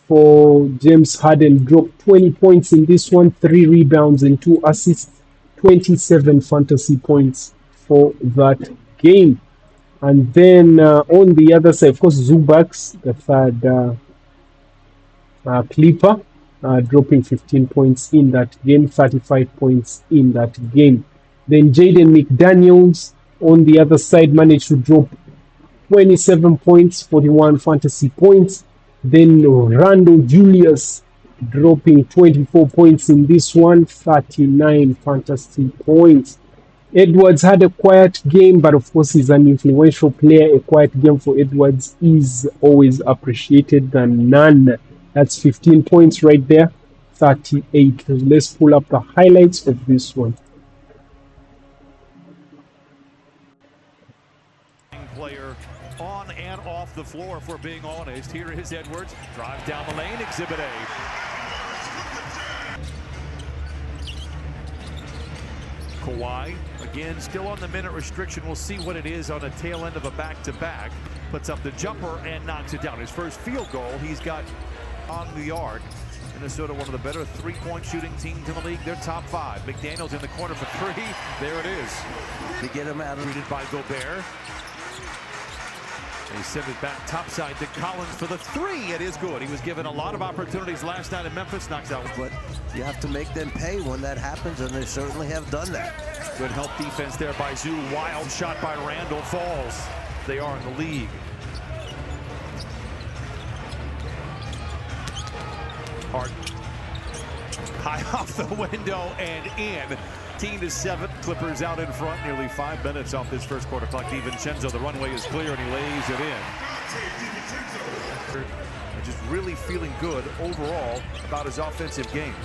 for James Harden, dropped 20 points in this one, 3 rebounds and 2 assists, 27 fantasy points for that game. And then on the other side, of course, Zubac, the third Clipper, dropping 15 points in that game, 35 points in that game. Then Jaden McDaniels on the other side managed to drop 27 points, 41 fantasy points. Then Randall Julius dropping 24 points in this one, 39 fantasy points. Edwards had a quiet game, but of course he's an influential player. A quiet game for Edwards is always appreciated than none. That's 15 points right there, 38. Let's pull up the highlights of this one. Player on and off the floor, if we're being honest. Here is Edwards, drives down the lane, Exhibit A. Kawhi, again, still on the minute restriction. We'll see what it is on the tail end of a back-to-back. Puts up the jumper and knocks it down. His first field goal he's got on the arc. Minnesota, one of the better three-point shooting teams in the league. They're top 5. McDaniels in the corner for 3. There it is. To get him out of Treated by Gobert. They send it back topside to Collins for the 3. It is good. He was given a lot of opportunities last night in Memphis. Knocks out. But you have to make them pay when that happens, and they certainly have done that. Good help defense there by Zoo. Wild shot by Randall falls. They are in the league. Harden. High off the window and in. 15-7. Clippers out in front. Nearly 5 minutes off this first quarter clock. DiVincenzo, the runway is clear and he lays it in. Just really feeling good overall about his offensive game.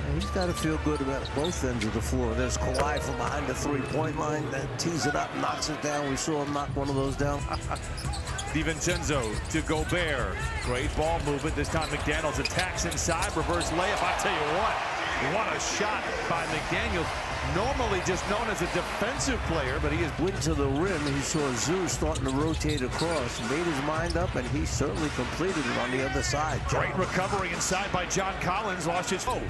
And he's got to feel good about both ends of the floor. There's Kawhi from behind the three-point line that tees it up, knocks it down. We saw him knock one of those down. DiVincenzo to Gobert. Great ball movement. This time McDaniels attacks inside. Reverse layup. I tell you what a shot by McDaniels. Normally just known as a defensive player, but he is went to the rim. He saw Zoo starting to rotate across, made his mind up, and he certainly completed it on the other side. Great recovery inside by John Collins. Lost his foot.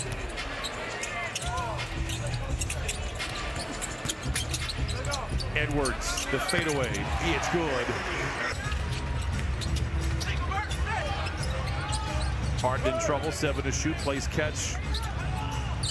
Edwards, the fadeaway. It's good. Harden in trouble. 7 to shoot. Plays catch.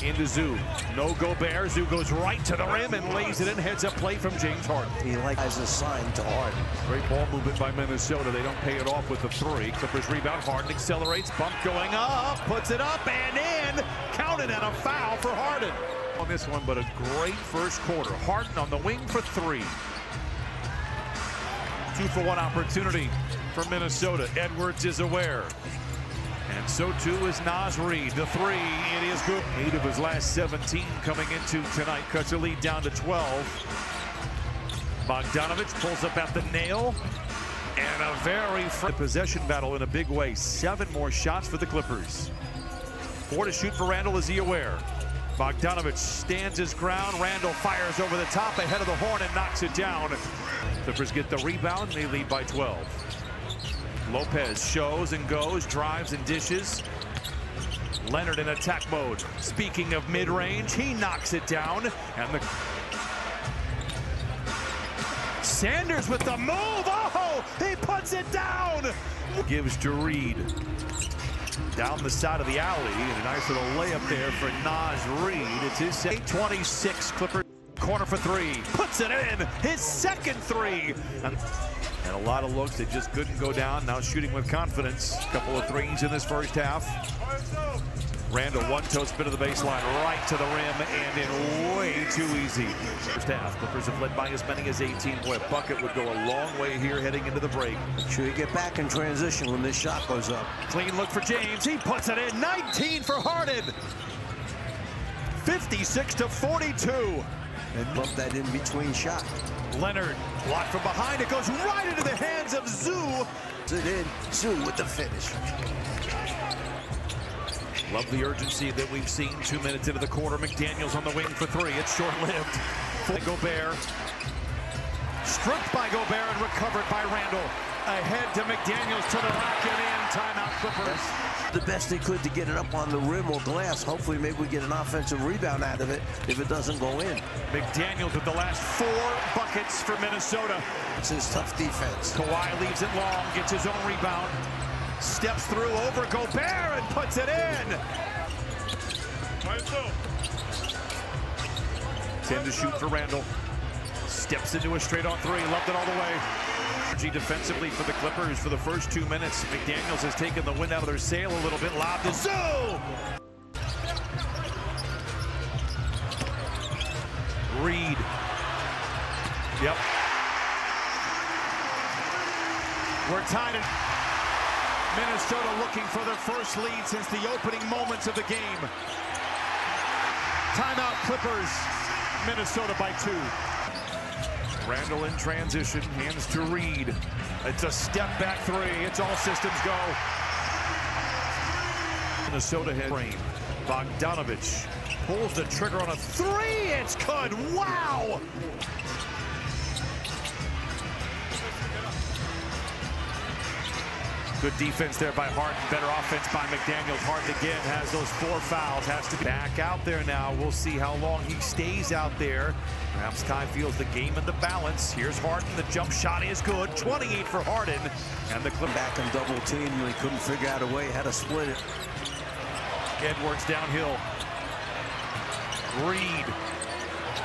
Into Zoo. No Gobert. Zoo goes right to the rim and lays it in. Heads up play from James Harden. He likes a sign to Harden. Great ball movement by Minnesota. They don't pay it off with the 3. Clippers rebound. Harden accelerates. Bump going up. Puts it up and in. Counted and a foul for Harden. On this one, but a great first quarter. Harden on the wing for 3. 2-for-1 opportunity for Minnesota. Edwards is aware. And so too is Naz Reid. The 3, it is good. 8 of his last 17 coming into tonight. Cuts the lead down to 12. Bogdanovich pulls up at the nail. And a very possession battle in a big way. 7 more shots for the Clippers. 4 to shoot for Randall. Is he aware? Bogdanovich stands his ground. Randall fires over the top ahead of the horn and knocks it down. Clippers get the rebound and they lead by 12. Lopez shows and goes, drives and dishes. Leonard in attack mode. Speaking of mid-range, he knocks it down. And the Sanders with the move. Oh, he puts it down. Gives to Reed. Down the side of the alley. And a nice little layup there for Naz Reed. It's his 8-26 Clippers. Corner for three. Puts it in. His second three. And a lot of looks that just couldn't go down. Now shooting with confidence. A couple of threes in this first half. Randall one-toe spin to the baseline, right to the rim, and in way too easy. First half, Clippers have led by as many as 18. Boy, a bucket would go a long way here heading into the break. Make sure you get back in transition when this shot goes up. Clean look for James. He puts it in. 19 for Harden. 56-42. And bump that in between shot. Leonard blocked from behind. It goes right into the hands of Zoo. It in. Zoo with the finish. Love the urgency that we've seen 2 minutes into the quarter. McDaniels on the wing for three. It's short-lived. Gobert. Stripped by Gobert and recovered by Randall. Ahead to McDaniels to the rack and in. Timeout Clippers. The best they could to get it up on the rim or glass. Hopefully maybe we get an offensive rebound out of it if it doesn't go in. McDaniels with the last 4 buckets for Minnesota. It's his tough defense. Kawhi leaves it long, gets his own rebound. Steps through over Gobert and puts it in. 10 to shoot for Randall. Steps into a straight-on three. Loved it all the way. Defensively for the Clippers for the first 2 minutes. McDaniels has taken the wind out of their sail a little bit. Lob to Zoo. Reed. Yep. We're tied in. Minnesota looking for their first lead since the opening moments of the game. Timeout Clippers. Minnesota by 2. Randall in transition, hands to Reed. It's a step back three. It's all systems go. Minnesota head frame. Bogdanovich pulls the trigger on a three. It's good. Wow. Good defense there by Harden. Better offense by McDaniels. Harden again has those 4 fouls. Has to back out there now. We'll see how long he stays out there. Perhaps Kai feels the game in the balance. Here's Harden. The jump shot is good. 28 for Harden. And the clip back and double team. They couldn't figure out a way how to split it. Edwards downhill. Reed.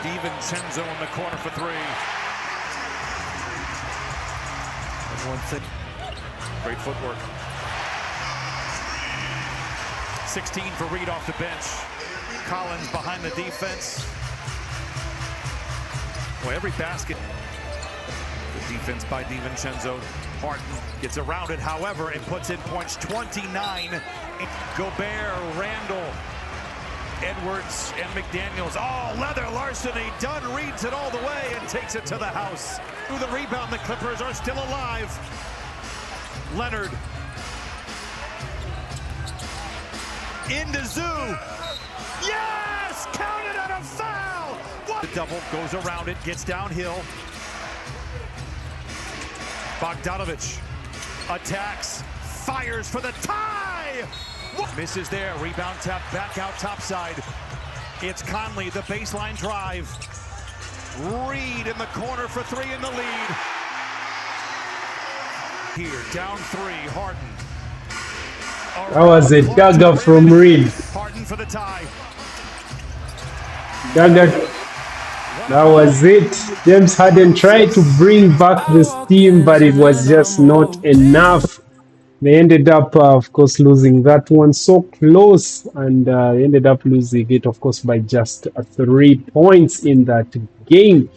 DiVincenzo in the corner for three. And one thing. Great footwork. 16 for Reed off the bench. Collins behind the defense. Well, every basket. Good defense by DiVincenzo. Harden gets around it, however, and puts in points. 29. Gobert, Randall, Edwards, and McDaniels. Oh, leather larceny. Dunn reads it all the way and takes it to the house. Through the rebound, the Clippers are still alive. Leonard. Into Zoo. Yes! Counted on a foul! What? The double goes around it, gets downhill. Bogdanovich attacks, fires for the tie! What? Misses there, rebound tap, back out topside. It's Conley, the baseline drive. Reed in the corner for three in the lead. Here, down 3, Harden. That was a dagger from Reed. Harden for the tie. Dagger. That was it. James Harden tried to bring back the steam, but it was just not enough. They ended up, of course, losing that one so close, and ended up losing it, of course, by just 3 points in that game.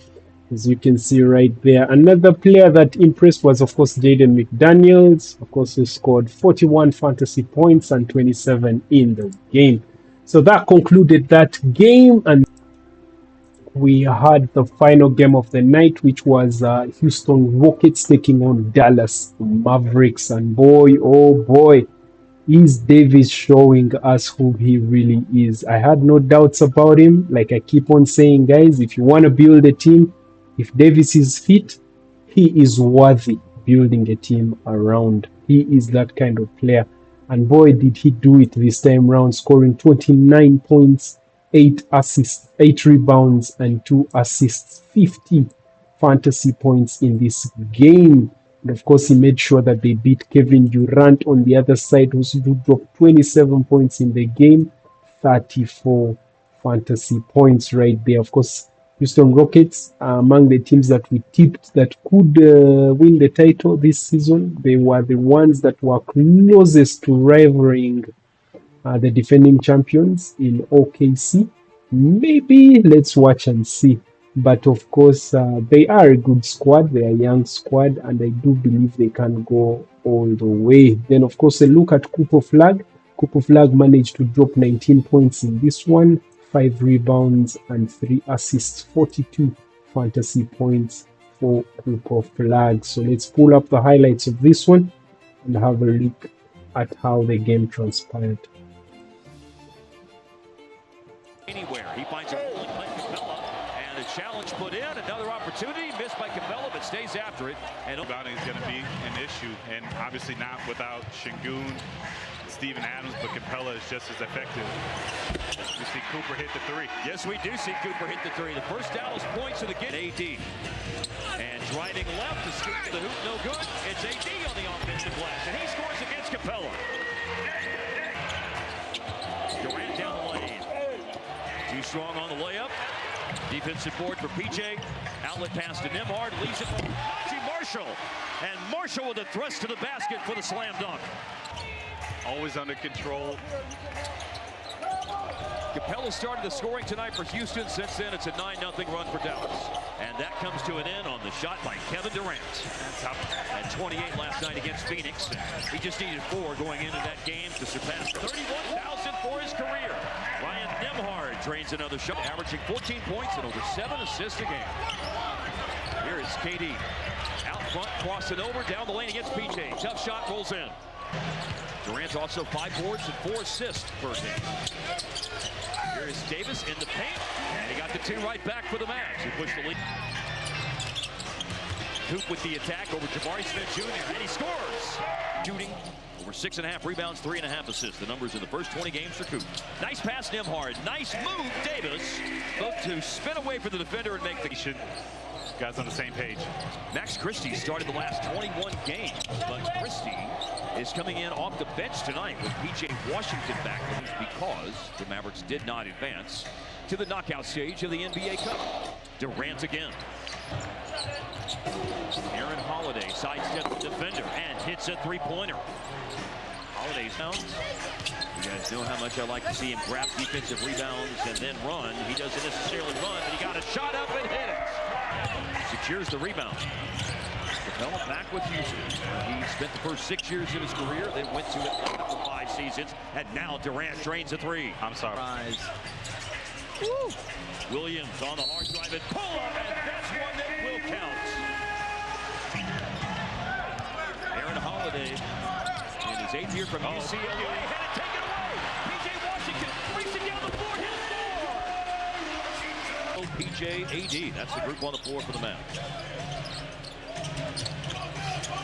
As you can see right there. Another player that impressed was, of course, Jaden McDaniels. Of course, who scored 41 fantasy points and 27 in the game. So that concluded that game, and we had the final game of the night, which was Houston Rockets taking on Dallas Mavericks. And boy, oh boy, Is Davis showing us who he really is? I had no doubts about him. Like I keep on saying, guys, if you want to build a team, if Davis is fit, he is worthy building a team around. He is that kind of player. And boy, did he do it this time round, scoring 29 points, 8 assists, 8 rebounds, and 2 assists, 50 fantasy points in this game. And of course, he made sure that they beat Kevin Durant on the other side, who dropped 27 points in the game, 34 fantasy points right there. Of course, Houston Rockets are among the teams that we tipped that could win the title this season. They were the ones that were closest to rivaling the defending champions in OKC. Maybe let's watch and see. But of course, they are a good squad. They are a young squad, and I do believe they can go all the way. Then, of course, a look at Cooper Flag. Cooper Flag managed to drop 19 points in this one, 5 rebounds and 3 assists, 42 fantasy points for Cooper Flag. So let's pull up the highlights of this one and have a look at how the game transpired. Anywhere he finds a hole in Capella, and a challenge put in, another opportunity missed by Capella, but stays after it. And rebounding is going to be an issue, and obviously not without Şengün, Steven Adams, but Capella is just as effective. We see Cooper hit the 3. Yes, we do see Cooper hit the 3. The first Dallas points of the game. AD. And driving left to scoop to the hoop, no good. It's AD on the offensive glass, and he scores against Capella. Durant down the lane. Too strong on the layup. Defensive board for PJ. Outlet pass to Nembhard. Leaves it for Marshall. And Marshall with a thrust to the basket for the slam dunk. Always under control. Capella started the scoring tonight for Houston. Since then, it's a 9-0 run for Dallas. And that comes to an end on the shot by Kevin Durant. At 28 last night against Phoenix. He just needed 4 going into that game to surpass 31,000 for his career. Ryan Nembhard drains another shot, averaging 14 points and over 7 assists a game. Here is Cade. Out front, crossing over, down the lane against PJ. Tough shot, rolls in. Durant also 5 boards and 4 assists per game. Here is Davis in the paint, and he got the 2 right back for the Mavs, who pushed the lead. Coop with the attack over Jabari Smith Jr., and he scores! Shooting over 6.5 rebounds, 3.5 assists. The numbers in the first 20 games for Coop. Nice pass, Nembhard. Nice move, Davis. Both to spin away from the defender and make the... Guys on the same page. Max Christie started the last 21 games, but Christie is coming in off the bench tonight with P.J. Washington back because the Mavericks did not advance to the knockout stage of the NBA Cup. Durant again. Aaron Holiday sidesteps the defender and hits a 3-pointer. Holiday's down. You guys know how much I like to see him grab defensive rebounds and then run. He doesn't necessarily run, but he got a shot up and hit it. Secures the rebound. Capella back with Houston. He spent the first 6 years of his career, then went to Atlanta for 5 seasons, and now Durant drains a 3. I'm sorry. Woo. Williams on the hard drive and pull up, and that's one that will count. Aaron Holiday in his 8th year from UCLA had it taken away. P.J. Washington racing down the floor, his score. P.J. AD, that's the group on the floor for the Mavs.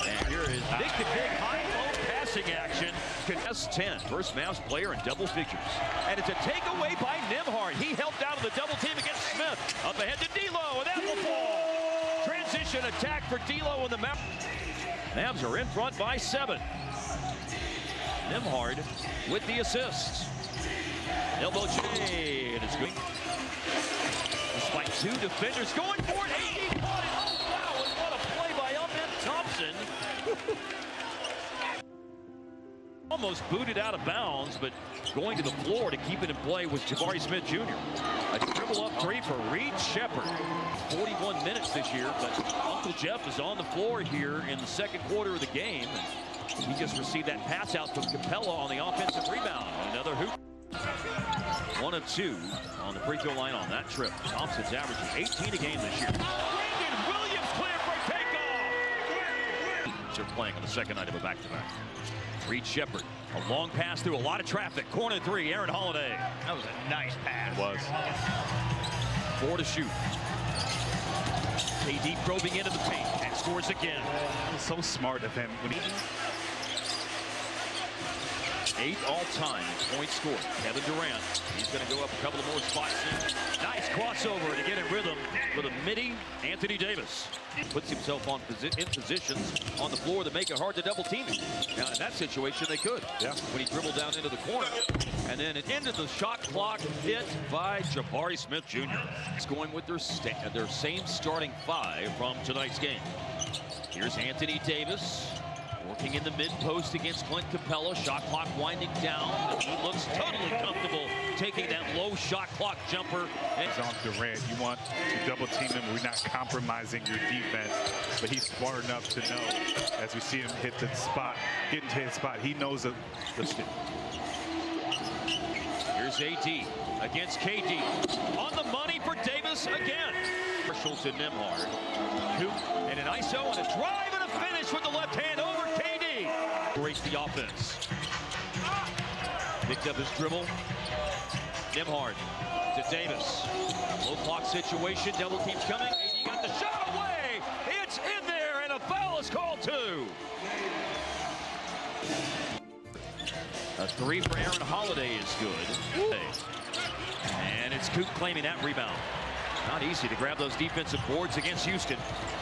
And here is big-to-big high-low passing action. Contest 10, first Mavs player in double figures. And it's a takeaway by Nembhard. He helped out of the double team against Smith. Up ahead to D'Lo, and that will fall. Transition attack for D'Lo and the Mavs. Mavs are in front by 7. Nembhard with the assist. Elbow J, and it's good. Despite 2 defenders going for it, AD caught it. Oh, wow, and what a play by Elvin Thompson. Almost booted out of bounds, but going to the floor to keep it in play was Jabari Smith Jr. A dribble-up 3 for Reed Shepherd. 41 minutes this year, but Uncle Jeff is on the floor here in the second quarter of the game. He just received that pass out from Capella on the offensive rebound. Another hoop. 1 of 2 on the free throw line on that trip. Thompson's averaging 18 a game this year. Brandon Williams clear for takeoff. They're playing on the second night of a back-to-back. Reed Shepard. A long pass through a lot of traffic. Corner three, Aaron Holiday. That was a nice pass. It was. 4 to shoot. KD probing into the paint and scores again. It was so smart of him when he... 8th all-time in points scored. Kevin Durant. He's going to go up a couple of more spots. Nice crossover to get in rhythm with a midi Anthony Davis. Puts himself in positions on the floor that make it hard to double team him. Now in that situation they could. Yeah. When he dribbled down into the corner. And then it ended the shot clock hit by Jabari Smith Jr. It's going with their same starting 5 from tonight's game. Here's Anthony Davis. Working in the mid-post against Clint Capella. Shot clock winding down. He looks totally comfortable taking that low shot clock jumper. He's on Durant. You want to double team him. We're not compromising your defense. But he's smart enough to know, as we see him hit the spot, get into his spot, he knows the stick. Here's AD against KD. On the money for Davis again. Marshall to Nembhard. Coop and an ISO and a drive and a finish with the left hand over KD. Breaks the offense. Picked up his dribble. Nembhard to Davis. Low clock situation. Double teams coming. AD got the shot away. It's in there and a foul is called too. A 3 for Aaron Holiday is good. And it's Coop claiming that rebound. Not easy to grab those defensive boards against Houston,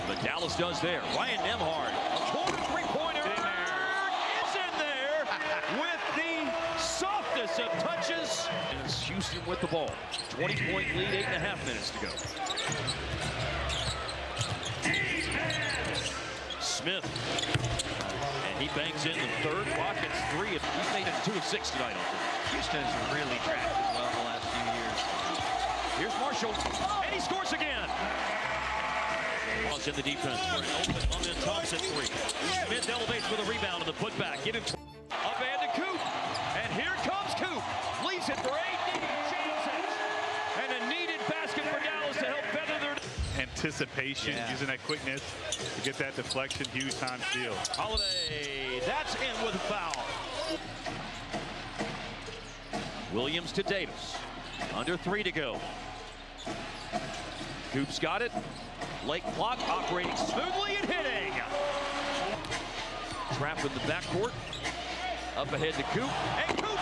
but Dallas does there. Ryan Nembhard, a corner three-pointer is in there with the softest of touches. And it's Houston with the ball. 20-point lead, 8.5 minutes to go. Smith, and he bangs in the third. Rockets 3. He's made it 2 of 6 tonight. Houston has really drafted well the last few years. Here's Marshall, and he scores again. In the defense for an open on Thompson 3. Smith elevates with a rebound and the putback. Give him up and to Coop. And here comes Coop. Leaves it for AD. And a needed basket for Dallas to help feather their anticipation, using that quickness to get that deflection. Huge time steal. Holiday, that's in with a foul. Williams to Davis. Under 3 to go. Coop's got it. Lake clock operating smoothly and hitting. Trap in the backcourt. Up ahead to Coop. And Coop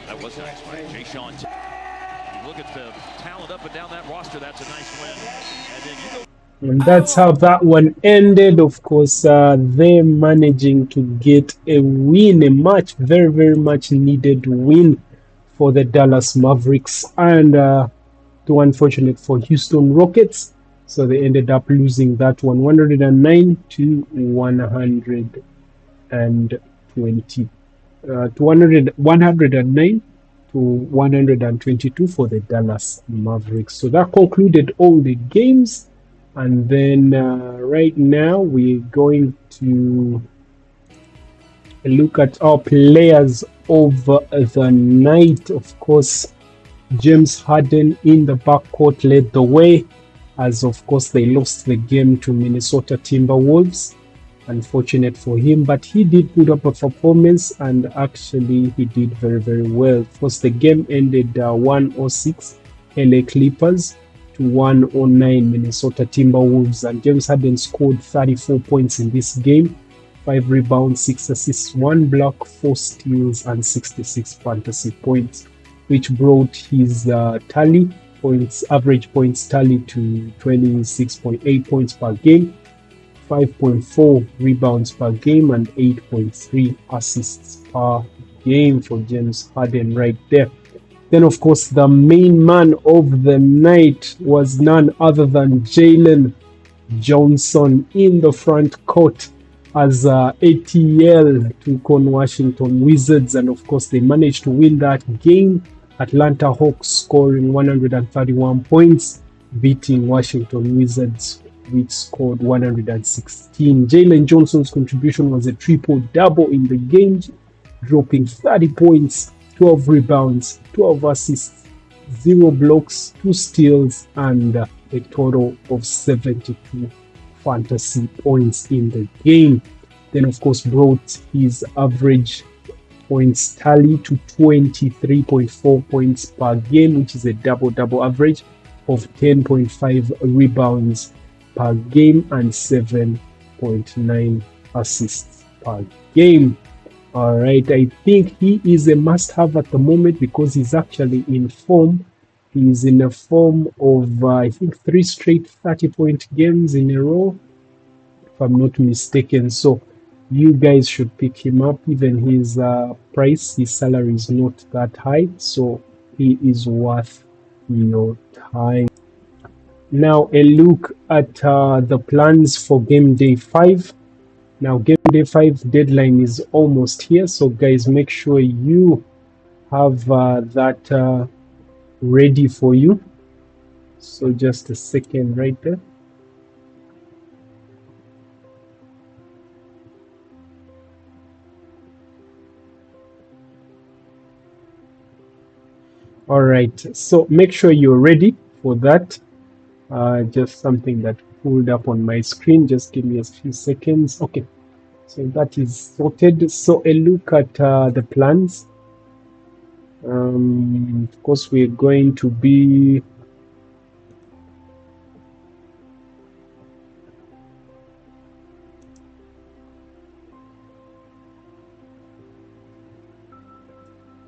that was nice by Jay Sean. Look at the talent up and down that roster. That's a nice win. And then you go. And that's how that one ended. Of course, they're managing to get a win, a very, very much needed win for the Dallas Mavericks. And too unfortunate for Houston Rockets. So they ended up losing that one 109 to 120. 109 to 122 for the Dallas Mavericks. So that concluded all the games. And then right now we're going to look at our players over the night. Of course, James Harden in the backcourt led the way, as of course they lost the game to Minnesota Timberwolves. Unfortunate for him, but he did put up a performance, and actually he did very, very well. Of course, the game ended 106 LA Clippers to 109 Minnesota Timberwolves, and James Harden scored 34 points in this game, 5 rebounds, 6 assists, 1 block, 4 steals, and 66 fantasy points, which brought his average points tally to 26.8 points per game, 5.4 rebounds per game, and 8.3 assists per game for James Harden right there. Then, of course, the main man of the night was none other than Jalen Johnson in the front court as ATL took on Washington Wizards. And, of course, they managed to win that game. Atlanta Hawks scoring 131 points, beating Washington Wizards, which scored 116. Jalen Johnson's contribution was a triple-double in the game, dropping 30 points, 12 rebounds, 12 assists, 0 blocks, 2 steals, and a total of 72 fantasy points in the game. Then, of course, brought his average points tally to 23.4 points per game, which is a double-double average of 10.5 rebounds per game and 7.9 assists per game. All right, I think he is a must-have at the moment because he's actually in form. He's in a form of, I think, 3 straight 30-point games in a row, if I'm not mistaken. So you guys should pick him up. Even his price, his salary is not that high, so he is worth your time. Now a look at the plans for game day 5. Now game day 5 deadline is almost here, so guys, make sure you have that ready for you. So just a second right there. All right, so make sure you're ready for that. Just something that pulled up on my screen. Just give me a few seconds. Okay, so that is sorted. So a look at the plans. Of course, we're going to be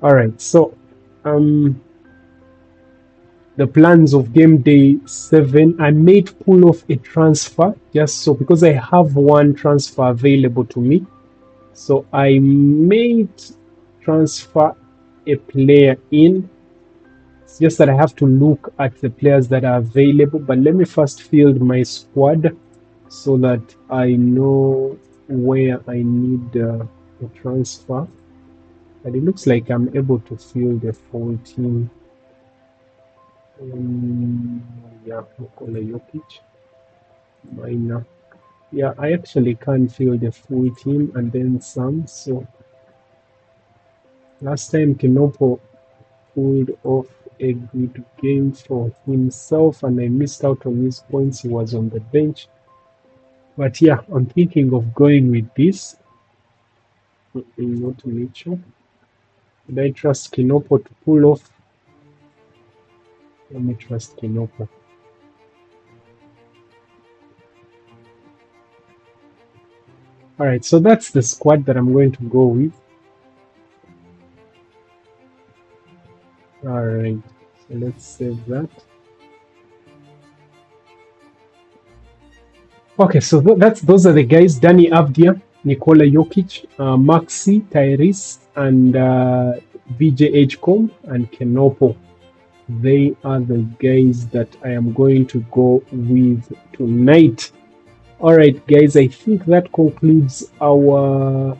all right. So the plans of game day 7, I made pull off a transfer just so, because I have one transfer available to me, so I made transfer a player in. It's just that I have to look at the players that are available, but let me first field my squad so that I know where I need a transfer. But it looks like I'm able to field a full team. Yeah, Nikola Jokic, minor. Yeah, I actually can field a full team and then some. So last time Kenopo pulled off a good game for himself and I missed out on his points. He was on the bench. But yeah, I'm thinking of going with this. Not Mitchell. Did I trust Kenopo to pull off? Let me trust Kenopo. Alright, so that's the squad that I'm going to go with. Alright, so let's save that. Okay, so those are the guys: Danny Avdia, Nikola Jokic, Maxi, Tyrese, and VJ Edgecombe and Kenopo. They are the guys that I am going to go with tonight. Alright guys, I think that concludes our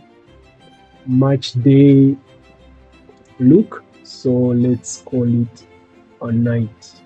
match day look. So let's call it a night.